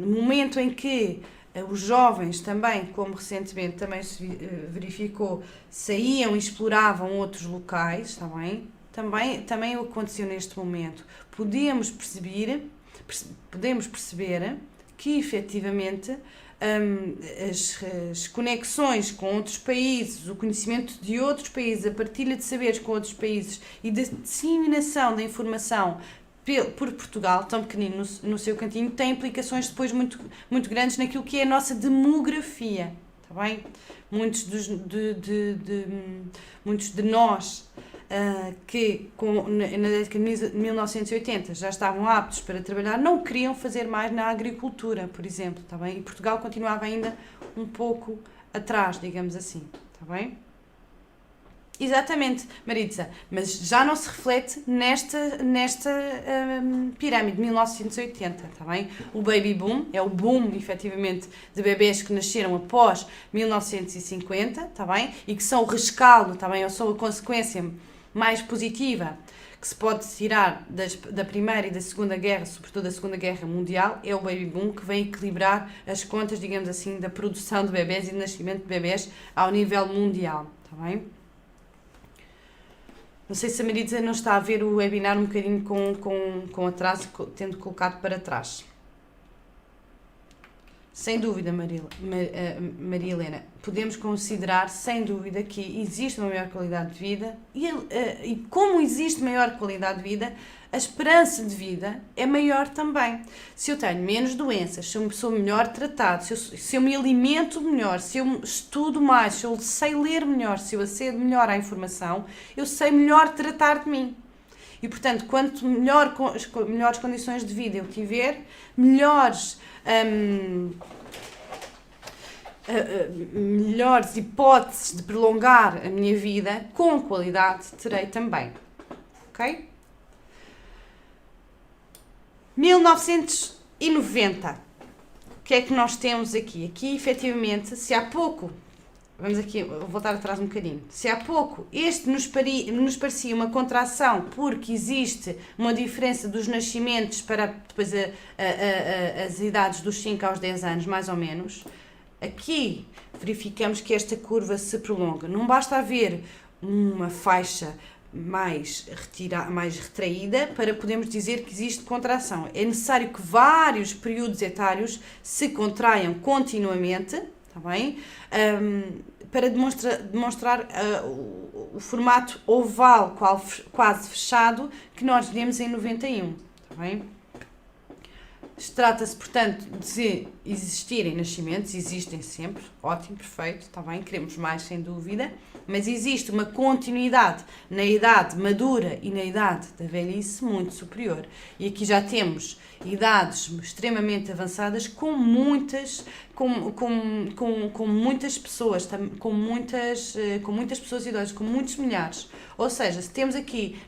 um momento em que os jovens também, como recentemente também se verificou, saíam e exploravam outros locais, está bem? Também aconteceu neste momento. Podemos perceber que, efetivamente, as conexões com outros países, o conhecimento de outros países, a partilha de saberes com outros países e da disseminação da informação por Portugal, tão pequenino no seu cantinho, tem implicações depois muito, muito grandes naquilo que é a nossa demografia. Está bem? Muitos de nós que na década de 1980 já estavam aptos para trabalhar, não queriam fazer mais na agricultura, por exemplo, está bem? E Portugal continuava ainda um pouco atrás, digamos assim, está bem? Exatamente, Maritza, mas já não se reflete nesta pirâmide de 1980, está bem? O baby boom é o boom, efetivamente, de bebés que nasceram após 1950, está bem? E que são o rescaldo, está bem? Ou são a consequência mais positiva que se pode tirar da Primeira e da Segunda Guerra, sobretudo da Segunda Guerra Mundial, é o baby boom, que vem equilibrar as contas, digamos assim, da produção de bebés e do nascimento de bebés ao nível mundial, está bem? Não sei se a Marisa não está a ver o webinar um bocadinho com atraso, tendo colocado para trás. Sem dúvida, Maria Helena, podemos considerar, sem dúvida, que existe uma maior qualidade de vida e como existe maior qualidade de vida, a esperança de vida é maior também. Se eu tenho menos doenças, se eu sou melhor tratado, se eu me alimento melhor, se eu estudo mais, se eu sei ler melhor, se eu acedo melhor à informação, eu sei melhor tratar de mim. E, portanto, quanto melhores condições de vida eu tiver, melhores hipóteses de prolongar a minha vida com qualidade terei também. Ok? 1990. O que é que nós temos aqui? Aqui, efetivamente, se há pouco... Vamos aqui, vou voltar atrás um bocadinho. Se há pouco este nos parecia uma contração porque existe uma diferença dos nascimentos para depois as idades dos 5 aos 10 anos, mais ou menos, aqui verificamos que esta curva se prolonga. Não basta haver uma faixa mais retraída para podermos dizer que existe contração. É necessário que vários períodos etários se contraiam continuamente, está bem? Para demonstrar o formato oval quase fechado que nós vemos em 91, está bem? Trata-se, portanto, de existirem nascimentos, existem sempre, ótimo, perfeito, está bem, queremos mais sem dúvida, mas existe uma continuidade na idade madura e na idade da velhice muito superior. E aqui já temos idades extremamente avançadas com muitas pessoas, com muitas pessoas idosas, com muitos milhares. Ou seja, se temos aqui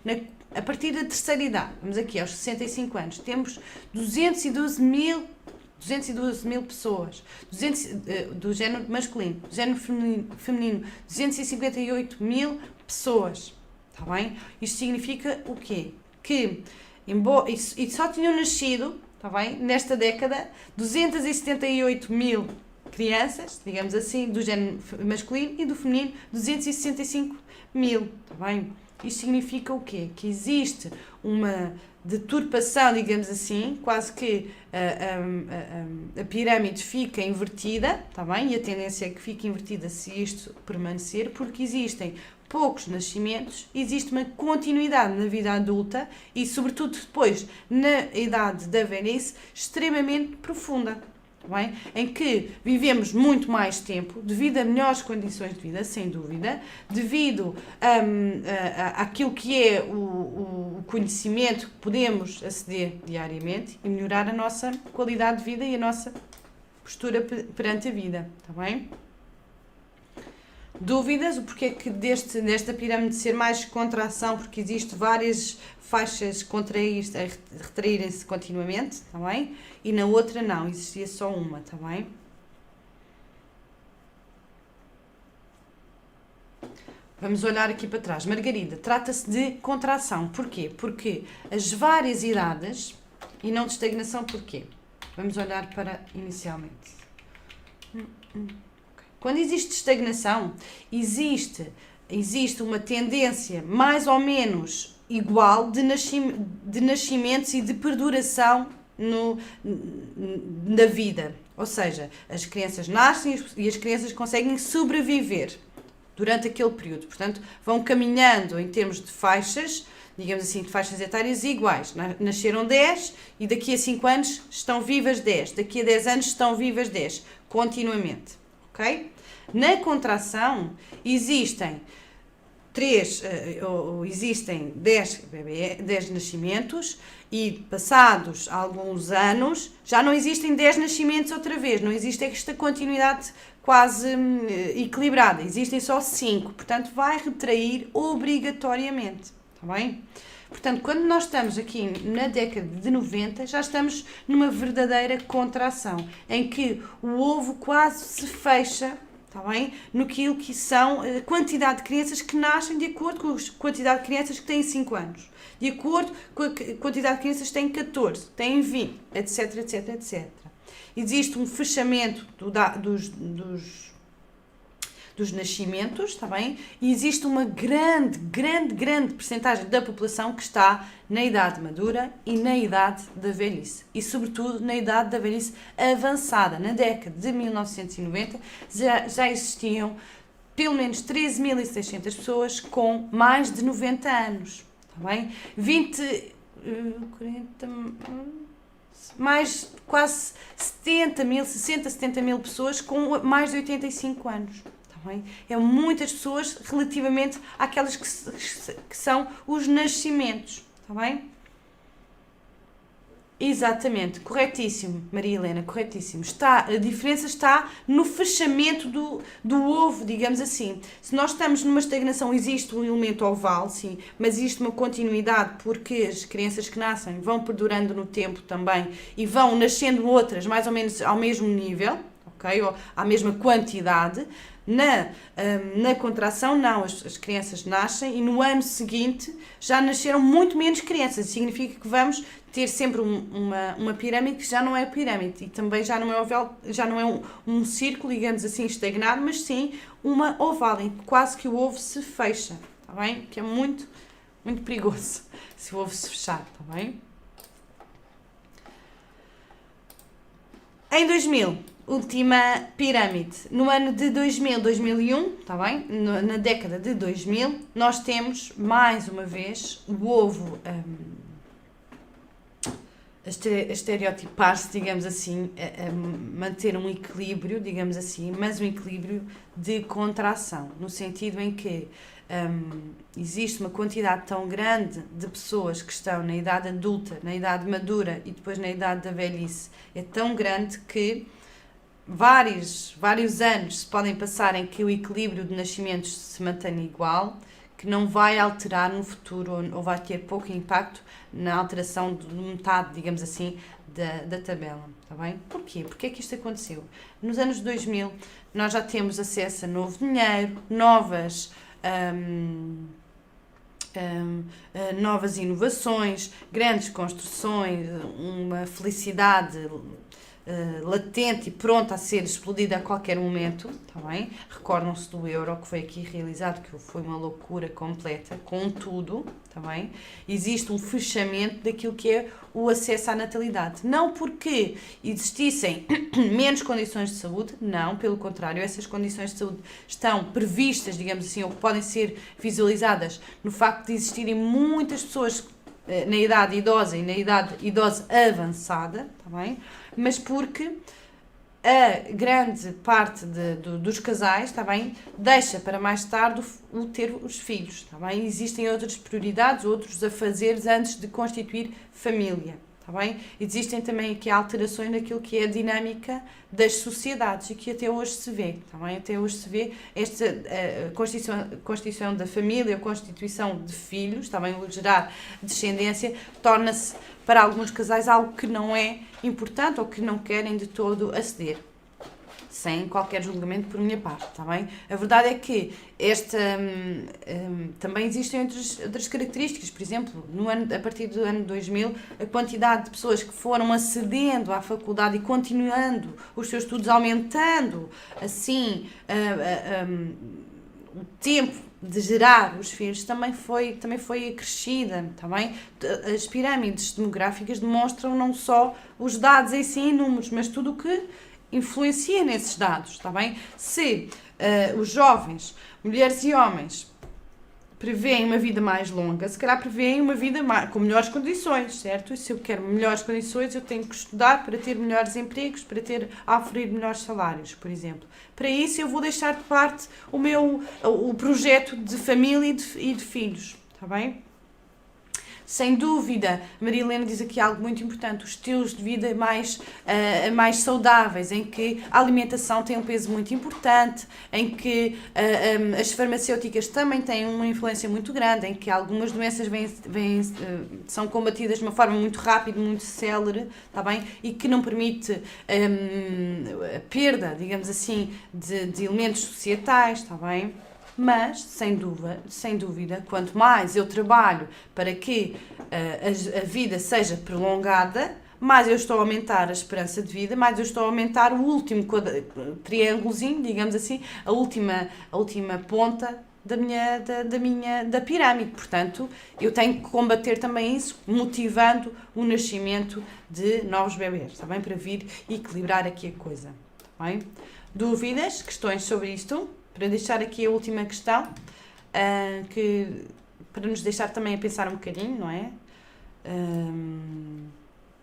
a partir da terceira idade, vamos aqui aos 65 anos, temos 212 mil pessoas, do género masculino, do género feminino, 258 mil pessoas, está bem? Isto significa o quê? Que, e só tinham nascido, está bem, nesta década, 278 mil crianças, digamos assim, do género masculino e do feminino, 265 mil, está bem? Isto significa o quê? Que existe uma deturpação, digamos assim, quase que a pirâmide fica invertida, está bem? E a tendência é que fique invertida se isto permanecer, porque existem poucos nascimentos, existe uma continuidade na vida adulta e, sobretudo, depois, na idade da velhice, extremamente profunda. Bem, em que vivemos muito mais tempo, devido a melhores condições de vida, sem dúvida, devido àquilo que é o conhecimento que podemos aceder diariamente e melhorar a nossa qualidade de vida e a nossa postura perante a vida, está bem? Dúvidas? O porquê que desta pirâmide ser mais contração, porque existe várias faixas retraírem-se continuamente, está bem? E na outra não, existia só uma, está bem? Vamos olhar aqui para trás. Margarida, trata-se de contração. Porquê? Porque as várias idades, e não de estagnação, porquê? Vamos olhar para inicialmente. Quando existe estagnação, existe uma tendência mais ou menos igual de nascimentos e de perduração na vida. Ou seja, as crianças nascem e as crianças conseguem sobreviver durante aquele período. Portanto, vão caminhando em termos de faixas, digamos assim, de faixas etárias iguais. Nasceram 10 e daqui a 5 anos estão vivas 10. Daqui a 10 anos estão vivas 10. Continuamente. Ok? Na contração existem 10 nascimentos e passados alguns anos já não existem 10 nascimentos outra vez, não existe esta continuidade quase equilibrada, existem só 5, portanto vai retrair obrigatoriamente, está bem? Portanto, quando nós estamos aqui na década de 90, já estamos numa verdadeira contração, em que o ovo quase se fecha, está bem? No que são a quantidade de crianças que nascem de acordo com a quantidade de crianças que têm 5 anos, de acordo com a quantidade de crianças que têm 14, têm 20, etc, etc, etc. Existe um fechamento dos nascimentos, está bem? E existe uma grande percentagem da população que está na idade madura e na idade da velhice. E, sobretudo, na idade da velhice avançada. Na década de 1990 já existiam pelo menos 13.600 pessoas com mais de 90 anos, está bem? Mais quase 70 mil pessoas com mais de 85 anos. É muitas pessoas relativamente àquelas que são os nascimentos, está bem? Exatamente, corretíssimo, Maria Helena, corretíssimo. A diferença está no fechamento do ovo, digamos assim. Se nós estamos numa estagnação, existe um elemento oval, sim, mas existe uma continuidade porque as crianças que nascem vão perdurando no tempo também e vão nascendo outras mais ou menos ao mesmo nível, ok? Ou à mesma quantidade. Na contração, não, as crianças nascem e no ano seguinte já nasceram muito menos crianças. Significa que vamos ter sempre uma pirâmide que já não é pirâmide e também já não é oval, já não é um círculo, digamos assim, estagnado, mas sim uma oval, em que quase que o ovo se fecha, está bem? Que é muito perigoso se o ovo se fechar, está bem? Em 2000, última pirâmide. No ano de 2000, 2001, está bem? Na década de 2000, nós temos, mais uma vez, o ovo a estereotipar-se, digamos assim, a manter um equilíbrio, digamos assim, mas um equilíbrio de contração, no sentido em que existe uma quantidade tão grande de pessoas que estão na idade adulta, na idade madura e depois na idade da velhice, é tão grande que vários anos se podem passar em que o equilíbrio de nascimentos se mantenha igual, que não vai alterar no futuro ou vai ter pouco impacto na alteração de metade, digamos assim, da tabela, está bem? Porquê? Porque é que isto aconteceu? Nos anos 2000 nós já temos acesso a novo dinheiro, novas inovações, grandes construções, uma felicidade latente e pronta a ser explodida a qualquer momento, está bem? Recordam-se do euro que foi aqui realizado, que foi uma loucura completa, com tudo, está bem? Existe um fechamento daquilo que é o acesso à natalidade. Não porque existissem menos condições de saúde, não, pelo contrário, essas condições de saúde estão previstas, digamos assim, ou podem ser visualizadas no facto de existirem muitas pessoas na idade idosa e na idade idosa avançada, está bem? Mas porque a grande parte dos casais, está bem, deixa para mais tarde o ter os filhos, está bem? Existem outras prioridades, outros afazeres antes de constituir família, está bem? Existem também aqui alterações naquilo que é a dinâmica das sociedades e que até hoje se vê, está bem? Até hoje se vê esta constituição da família, a constituição de filhos, está bem? O gerar descendência, torna-se para alguns casais algo que não é importante ou que não querem de todo aceder, sem qualquer julgamento por minha parte, está bem? A verdade é que também existem outras características, por exemplo, a partir do ano 2000, a quantidade de pessoas que foram acedendo à faculdade e continuando os seus estudos, aumentando assim o tempo de gerar os filhos também foi acrescida, tá bem? As pirâmides demográficas demonstram não só os dados em si em números, mas tudo o que influencia nesses dados, tá bem? Se os jovens, mulheres e homens, prevêem uma vida mais longa, se calhar prevêem uma vida com melhores condições, certo? E se eu quero melhores condições, eu tenho que estudar para ter melhores empregos, para oferecer melhores salários, por exemplo. Para isso, eu vou deixar de parte o projeto de família e de filhos, está bem? Sem dúvida, Maria Helena diz aqui algo muito importante, os estilos de vida mais saudáveis, em que a alimentação tem um peso muito importante, em que as farmacêuticas também têm uma influência muito grande, em que algumas doenças são combatidas de uma forma muito rápida, muito célere, tá bem? E que não permite a perda, digamos assim, de elementos societais, tá bem? Mas, sem dúvida, quanto mais eu trabalho para que a vida seja prolongada, mais eu estou a aumentar a esperança de vida, mais eu estou a aumentar o último triângulozinho, digamos assim, a última ponta da pirâmide. Portanto, eu tenho que combater também isso, motivando o nascimento de novos bebês, está bem? Para vir equilibrar aqui a coisa, está bem? Dúvidas, questões sobre isto? Para deixar aqui a última questão, para nos deixar também a pensar um bocadinho, não é?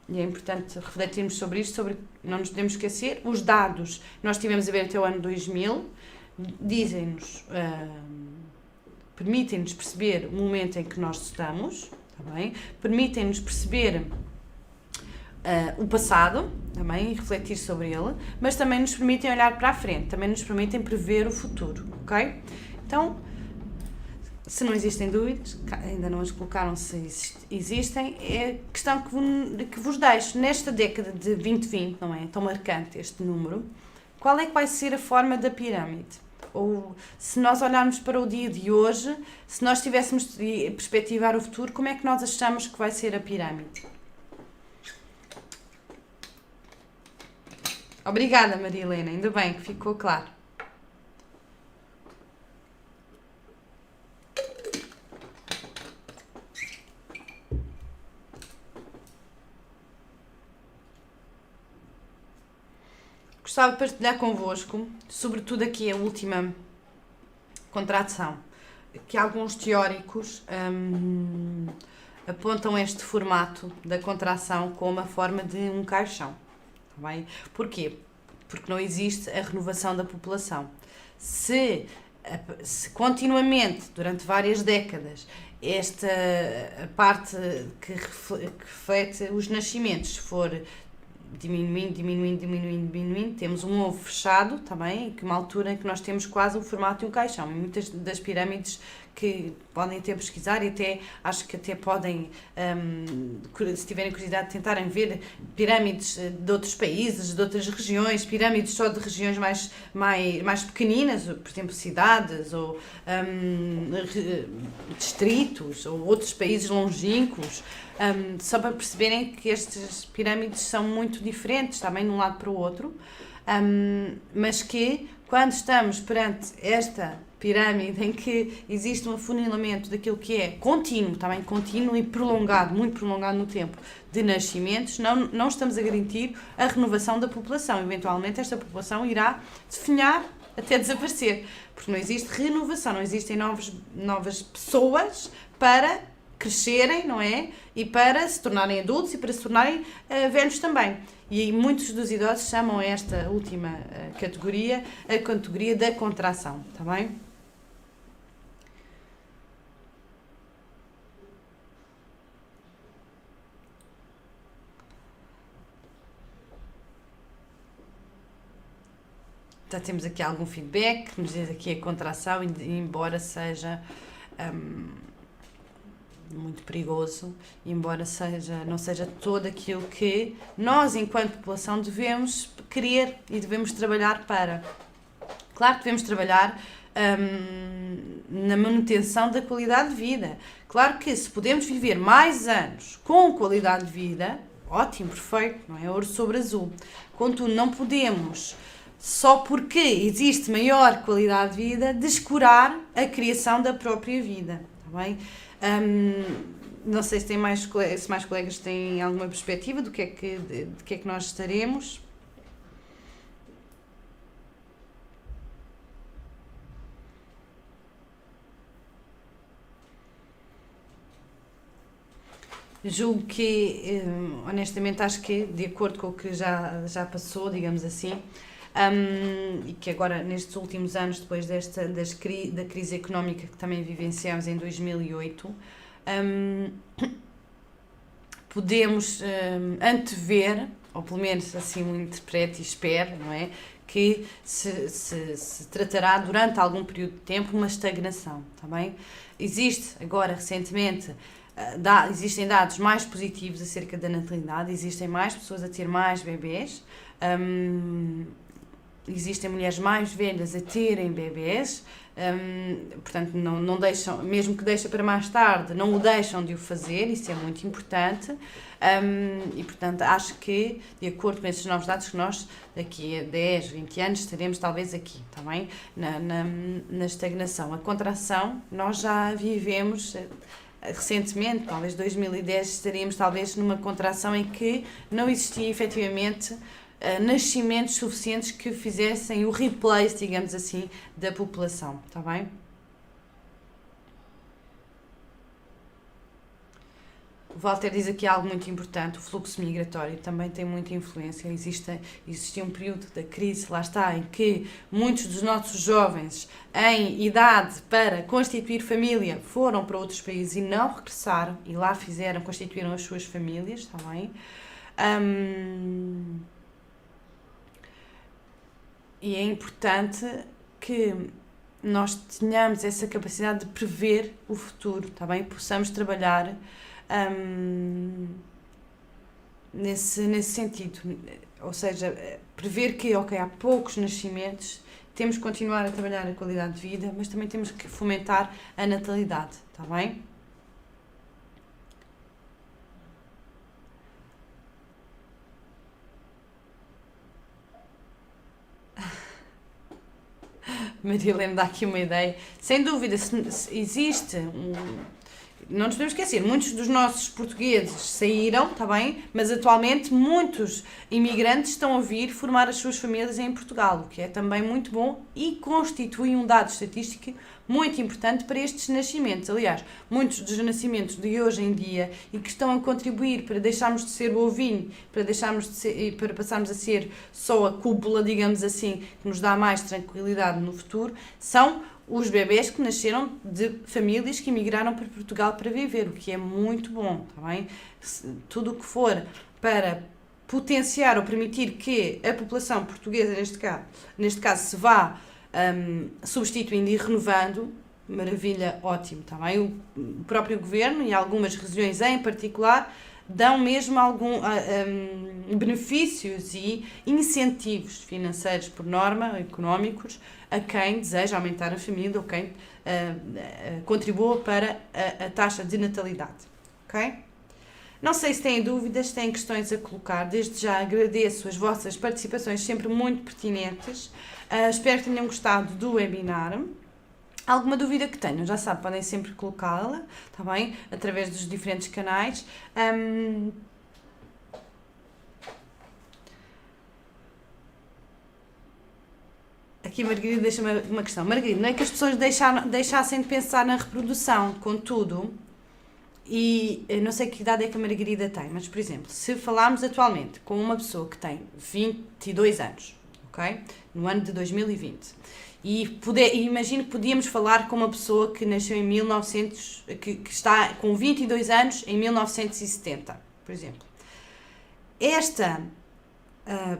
E é importante refletirmos sobre isto, não nos podemos esquecer, os dados que nós tivemos a ver até o ano 2000, dizem-nos, permitem-nos perceber o momento em que nós estamos, tá bem? Permitem-nos perceber o passado, também, e refletir sobre ele, mas também nos permitem olhar para a frente, também nos permitem prever o futuro, ok? Então, se não existem dúvidas, ainda não as colocaram se existem, é a questão que vos deixo. Nesta década de 2020, não é tão marcante este número, qual é que vai ser a forma da pirâmide? Ou, se nós olharmos para o dia de hoje, se nós tivéssemos de perspectivar o futuro, como é que nós achamos que vai ser a pirâmide? Obrigada, Maria Helena, ainda bem que ficou claro. Gostava de partilhar convosco, sobretudo aqui a última contração, que alguns teóricos apontam este formato da contração como a forma de um caixão. Bem? Porquê? Porque não existe a renovação da população. Se continuamente, durante várias décadas, esta parte que reflete os nascimentos for diminuindo, temos um ovo fechado também, que uma altura em que nós temos quase o formato de um caixão. E muitas das pirâmides que podem até pesquisar e até acho que até podem, se tiverem curiosidade, tentarem ver pirâmides de outros países, de outras regiões, pirâmides só de regiões mais pequeninas, por exemplo, cidades ou distritos ou outros países longínquos, só para perceberem que estas pirâmides são muito diferentes também de um lado para o outro, mas que quando estamos perante esta pirâmide em que existe um afunilamento daquilo que é contínuo e prolongado, muito prolongado no tempo de nascimentos, não estamos a garantir a renovação da população. Eventualmente esta população irá definhar até desaparecer, porque não existe renovação, não existem novas pessoas para crescerem, não é? E para se tornarem adultos e para se tornarem velhos também. E muitos dos idosos chamam esta última categoria a categoria da contração, está bem? Já temos aqui algum feedback, nos diz aqui a contração, embora seja muito perigoso, embora não seja todo aquilo que nós, enquanto população, devemos querer e devemos trabalhar para. Claro que devemos trabalhar na manutenção da qualidade de vida. Claro que se podemos viver mais anos com qualidade de vida, ótimo, perfeito, não é? Ouro sobre azul. Contudo, não podemos, só porque existe maior qualidade de vida, descurar a criação da própria vida, está bem? Não sei se mais colegas têm alguma perspectiva do que é que nós estaremos. Julgo que, honestamente, acho que, de acordo com o que já passou, digamos assim, e que agora, nestes últimos anos, depois da crise económica que também vivenciamos em 2008, podemos antever, ou pelo menos assim o interpreto e espero, não é? Que se tratará durante algum período de tempo uma estagnação, está bem? Existe agora recentemente, existem dados mais positivos acerca da natalidade, existem mais pessoas a ter mais bebés, existem mulheres mais velhas a terem bebés, portanto não deixam, mesmo que deixem para mais tarde, não o deixam de o fazer, isso é muito importante, e portanto acho que, de acordo com esses novos dados, que nós daqui a 10, 20 anos estaremos talvez aqui, está bem? Na estagnação. A contração, nós já vivemos recentemente, talvez 2010, estaríamos talvez numa contração em que não existia efetivamente nascimentos suficientes que fizessem o replace, digamos assim, da população, está bem? O Walter diz aqui algo muito importante, o fluxo migratório também tem muita influência. Existia um período da crise, lá está, em que muitos dos nossos jovens em idade para constituir família foram para outros países e não regressaram, e lá constituíram as suas famílias, está bem? E é importante que nós tenhamos essa capacidade de prever o futuro, tá bem? Possamos trabalhar nesse sentido. Ou seja, prever que, ok, há poucos nascimentos, temos que continuar a trabalhar a qualidade de vida, mas também temos que fomentar a natalidade, tá bem? Maria Helena dá aqui uma ideia. Sem dúvida, se existe não nos podemos esquecer, muitos dos nossos portugueses saíram, está bem? Mas atualmente muitos imigrantes estão a vir formar as suas famílias em Portugal, o que é também muito bom e constitui um dado estatístico muito importante para estes nascimentos. Aliás, muitos dos nascimentos de hoje em dia e que estão a contribuir para deixarmos de ser o ovinho, para passarmos a ser só a cúpula, digamos assim, que nos dá mais tranquilidade no futuro, são os bebés que nasceram de famílias que emigraram para Portugal para viver, o que é muito bom, está bem? Tudo o que for para potenciar ou permitir que a população portuguesa, neste caso se vá substituindo e renovando, maravilha, ótimo, está bem? O próprio governo e algumas regiões em particular dão mesmo alguns benefícios e incentivos financeiros, por norma, económicos, a quem deseja aumentar a família ou quem contribua para a taxa de natalidade. Ok? Não sei se têm dúvidas, se têm questões a colocar. Desde já agradeço as vossas participações, sempre muito pertinentes. Espero que tenham gostado do webinar. Alguma dúvida que tenham, já sabem, podem sempre colocá-la, está bem? Através dos diferentes canais. Aqui Margarida deixa-me uma questão. Margarida, não é que as pessoas deixassem de pensar na reprodução, contudo, e eu não sei que idade é que a Margarida tem, mas, por exemplo, se falarmos atualmente com uma pessoa que tem 22 anos, ok? No ano de 2020, e imagino que podíamos falar com uma pessoa que nasceu em 1900, que está com 22 anos em 1970, por exemplo. Esta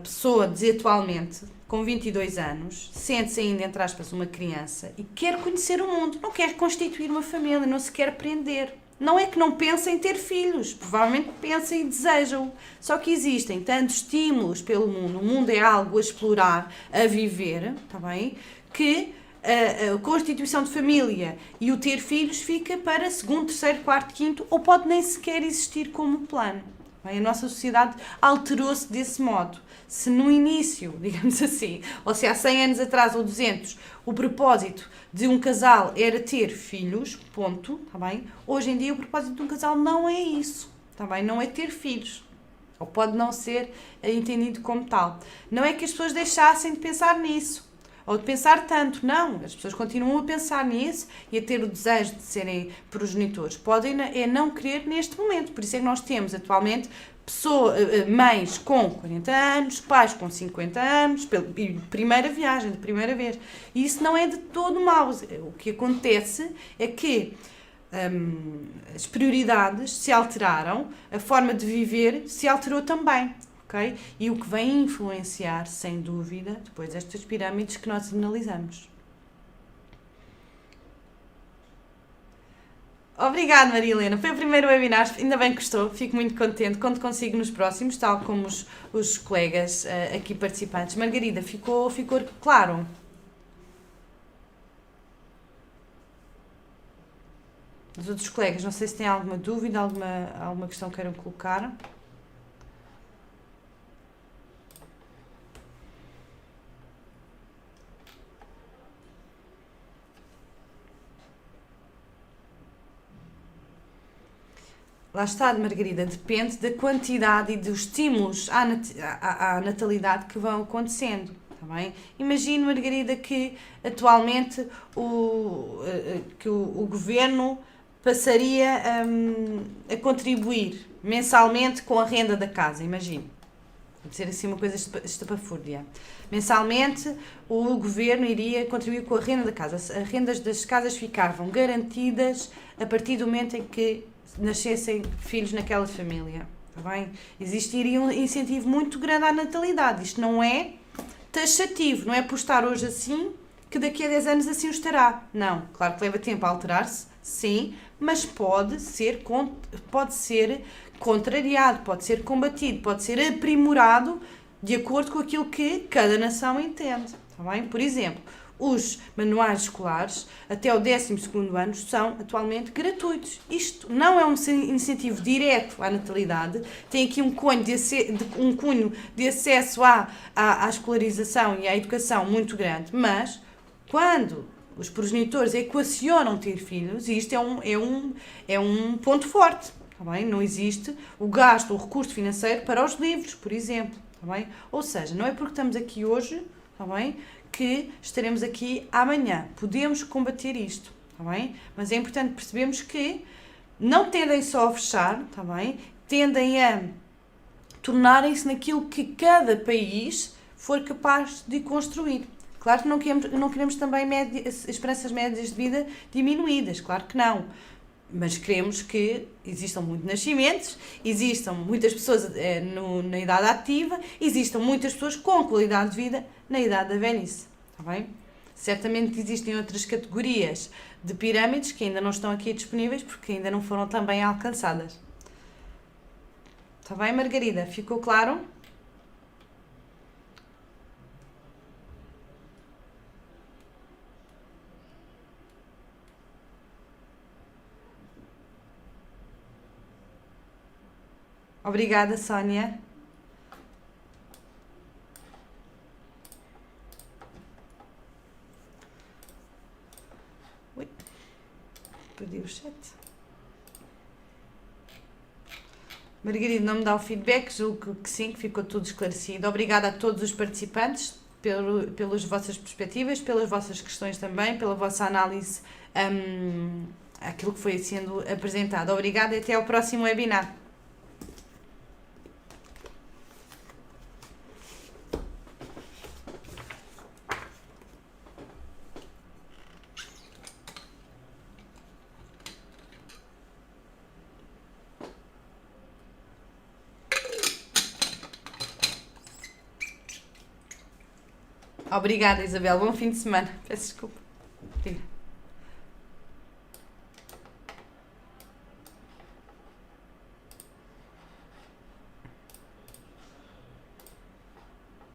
pessoa de atualmente, com 22 anos, sente-se ainda, entre aspas, uma criança e quer conhecer o mundo, não quer constituir uma família, não se quer prender. Não é que não pensa em ter filhos, provavelmente pensa e desejam. Só que existem tantos estímulos pelo mundo, o mundo é algo a explorar, a viver, está bem? Que a constituição de família e o ter filhos fica para segundo, terceiro, quarto, quinto, ou pode nem sequer existir como plano. Bem, a nossa sociedade alterou-se desse modo. Se no início, digamos assim, ou se há 100 anos atrás ou 200, o propósito de um casal era ter filhos, ponto, está bem? Hoje em dia o propósito de um casal não é isso, está bem? Não é ter filhos. Ou pode não ser entendido como tal. Não é que as pessoas deixassem de pensar nisso, ou de pensar tanto, não. As pessoas continuam a pensar nisso e a ter o desejo de serem progenitores. Podem não querer neste momento. Por isso é que nós temos atualmente mães com 40 anos, pais com 50 anos, primeira viagem, de primeira vez. E isso não é de todo mau. O que acontece é que as prioridades se alteraram, a forma de viver se alterou também, ok? E o que vem influenciar, sem dúvida, depois estas pirâmides que nós analisamos. Obrigada, Maria Helena. Foi o primeiro webinar, ainda bem que gostou, fico muito contente. Conto consigo nos próximos, tal como os colegas aqui participantes. Margarida, ficou claro? Os outros colegas, não sei se têm alguma dúvida, alguma questão que queiram colocar. Lá está, Margarida, depende da quantidade e dos estímulos à natalidade que vão acontecendo. Tá bem? Imagine, Margarida, que atualmente o governo passaria a contribuir mensalmente com a renda da casa, imagine. Vou dizer assim uma coisa estapafúrdia. Mensalmente o governo iria contribuir com a renda da casa. As rendas das casas ficavam garantidas a partir do momento em que nascessem filhos naquela família. Está bem? Existiria um incentivo muito grande à natalidade. Isto não é taxativo, não é por estar hoje assim que daqui a 10 anos assim o estará. Não, claro que leva tempo a alterar-se, sim, mas pode ser contrariado, pode ser combatido, pode ser aprimorado de acordo com aquilo que cada nação entende. Está bem? Por exemplo, os manuais escolares até o 12º ano são atualmente gratuitos. Isto não é um incentivo direto à natalidade, tem aqui um cunho de acesso à escolarização e à educação muito grande, mas quando os progenitores equacionam ter filhos, isto é um ponto forte. Tá bem? Não existe o gasto, o recurso financeiro para os livros, por exemplo. Tá bem? Ou seja, não é porque estamos aqui hoje, tá bem, que estaremos aqui amanhã. Podemos combater isto, tá bem? Mas é importante percebermos que não tendem só a fechar, tá bem? Tendem a tornarem-se naquilo que cada país for capaz de construir. Claro que não queremos também esperanças médias de vida diminuídas, claro que não. Mas queremos que existam muitos nascimentos, existam muitas pessoas na idade ativa, existam muitas pessoas com qualidade de vida na idade da velhice. Está bem? Certamente existem outras categorias de pirâmides que ainda não estão aqui disponíveis porque ainda não foram também alcançadas. Está bem, Margarida? Ficou claro? Obrigada, Sónia. Ui, perdi o chat. Margarida não me dá o feedback, julgo que sim, que ficou tudo esclarecido. Obrigada a todos os participantes pelas vossas perspectivas, pelas vossas questões também, pela vossa análise àquilo que foi sendo apresentado. Obrigada e até ao próximo webinar. Obrigada, Isabel. Bom fim de semana. Peço desculpa. Obrigada.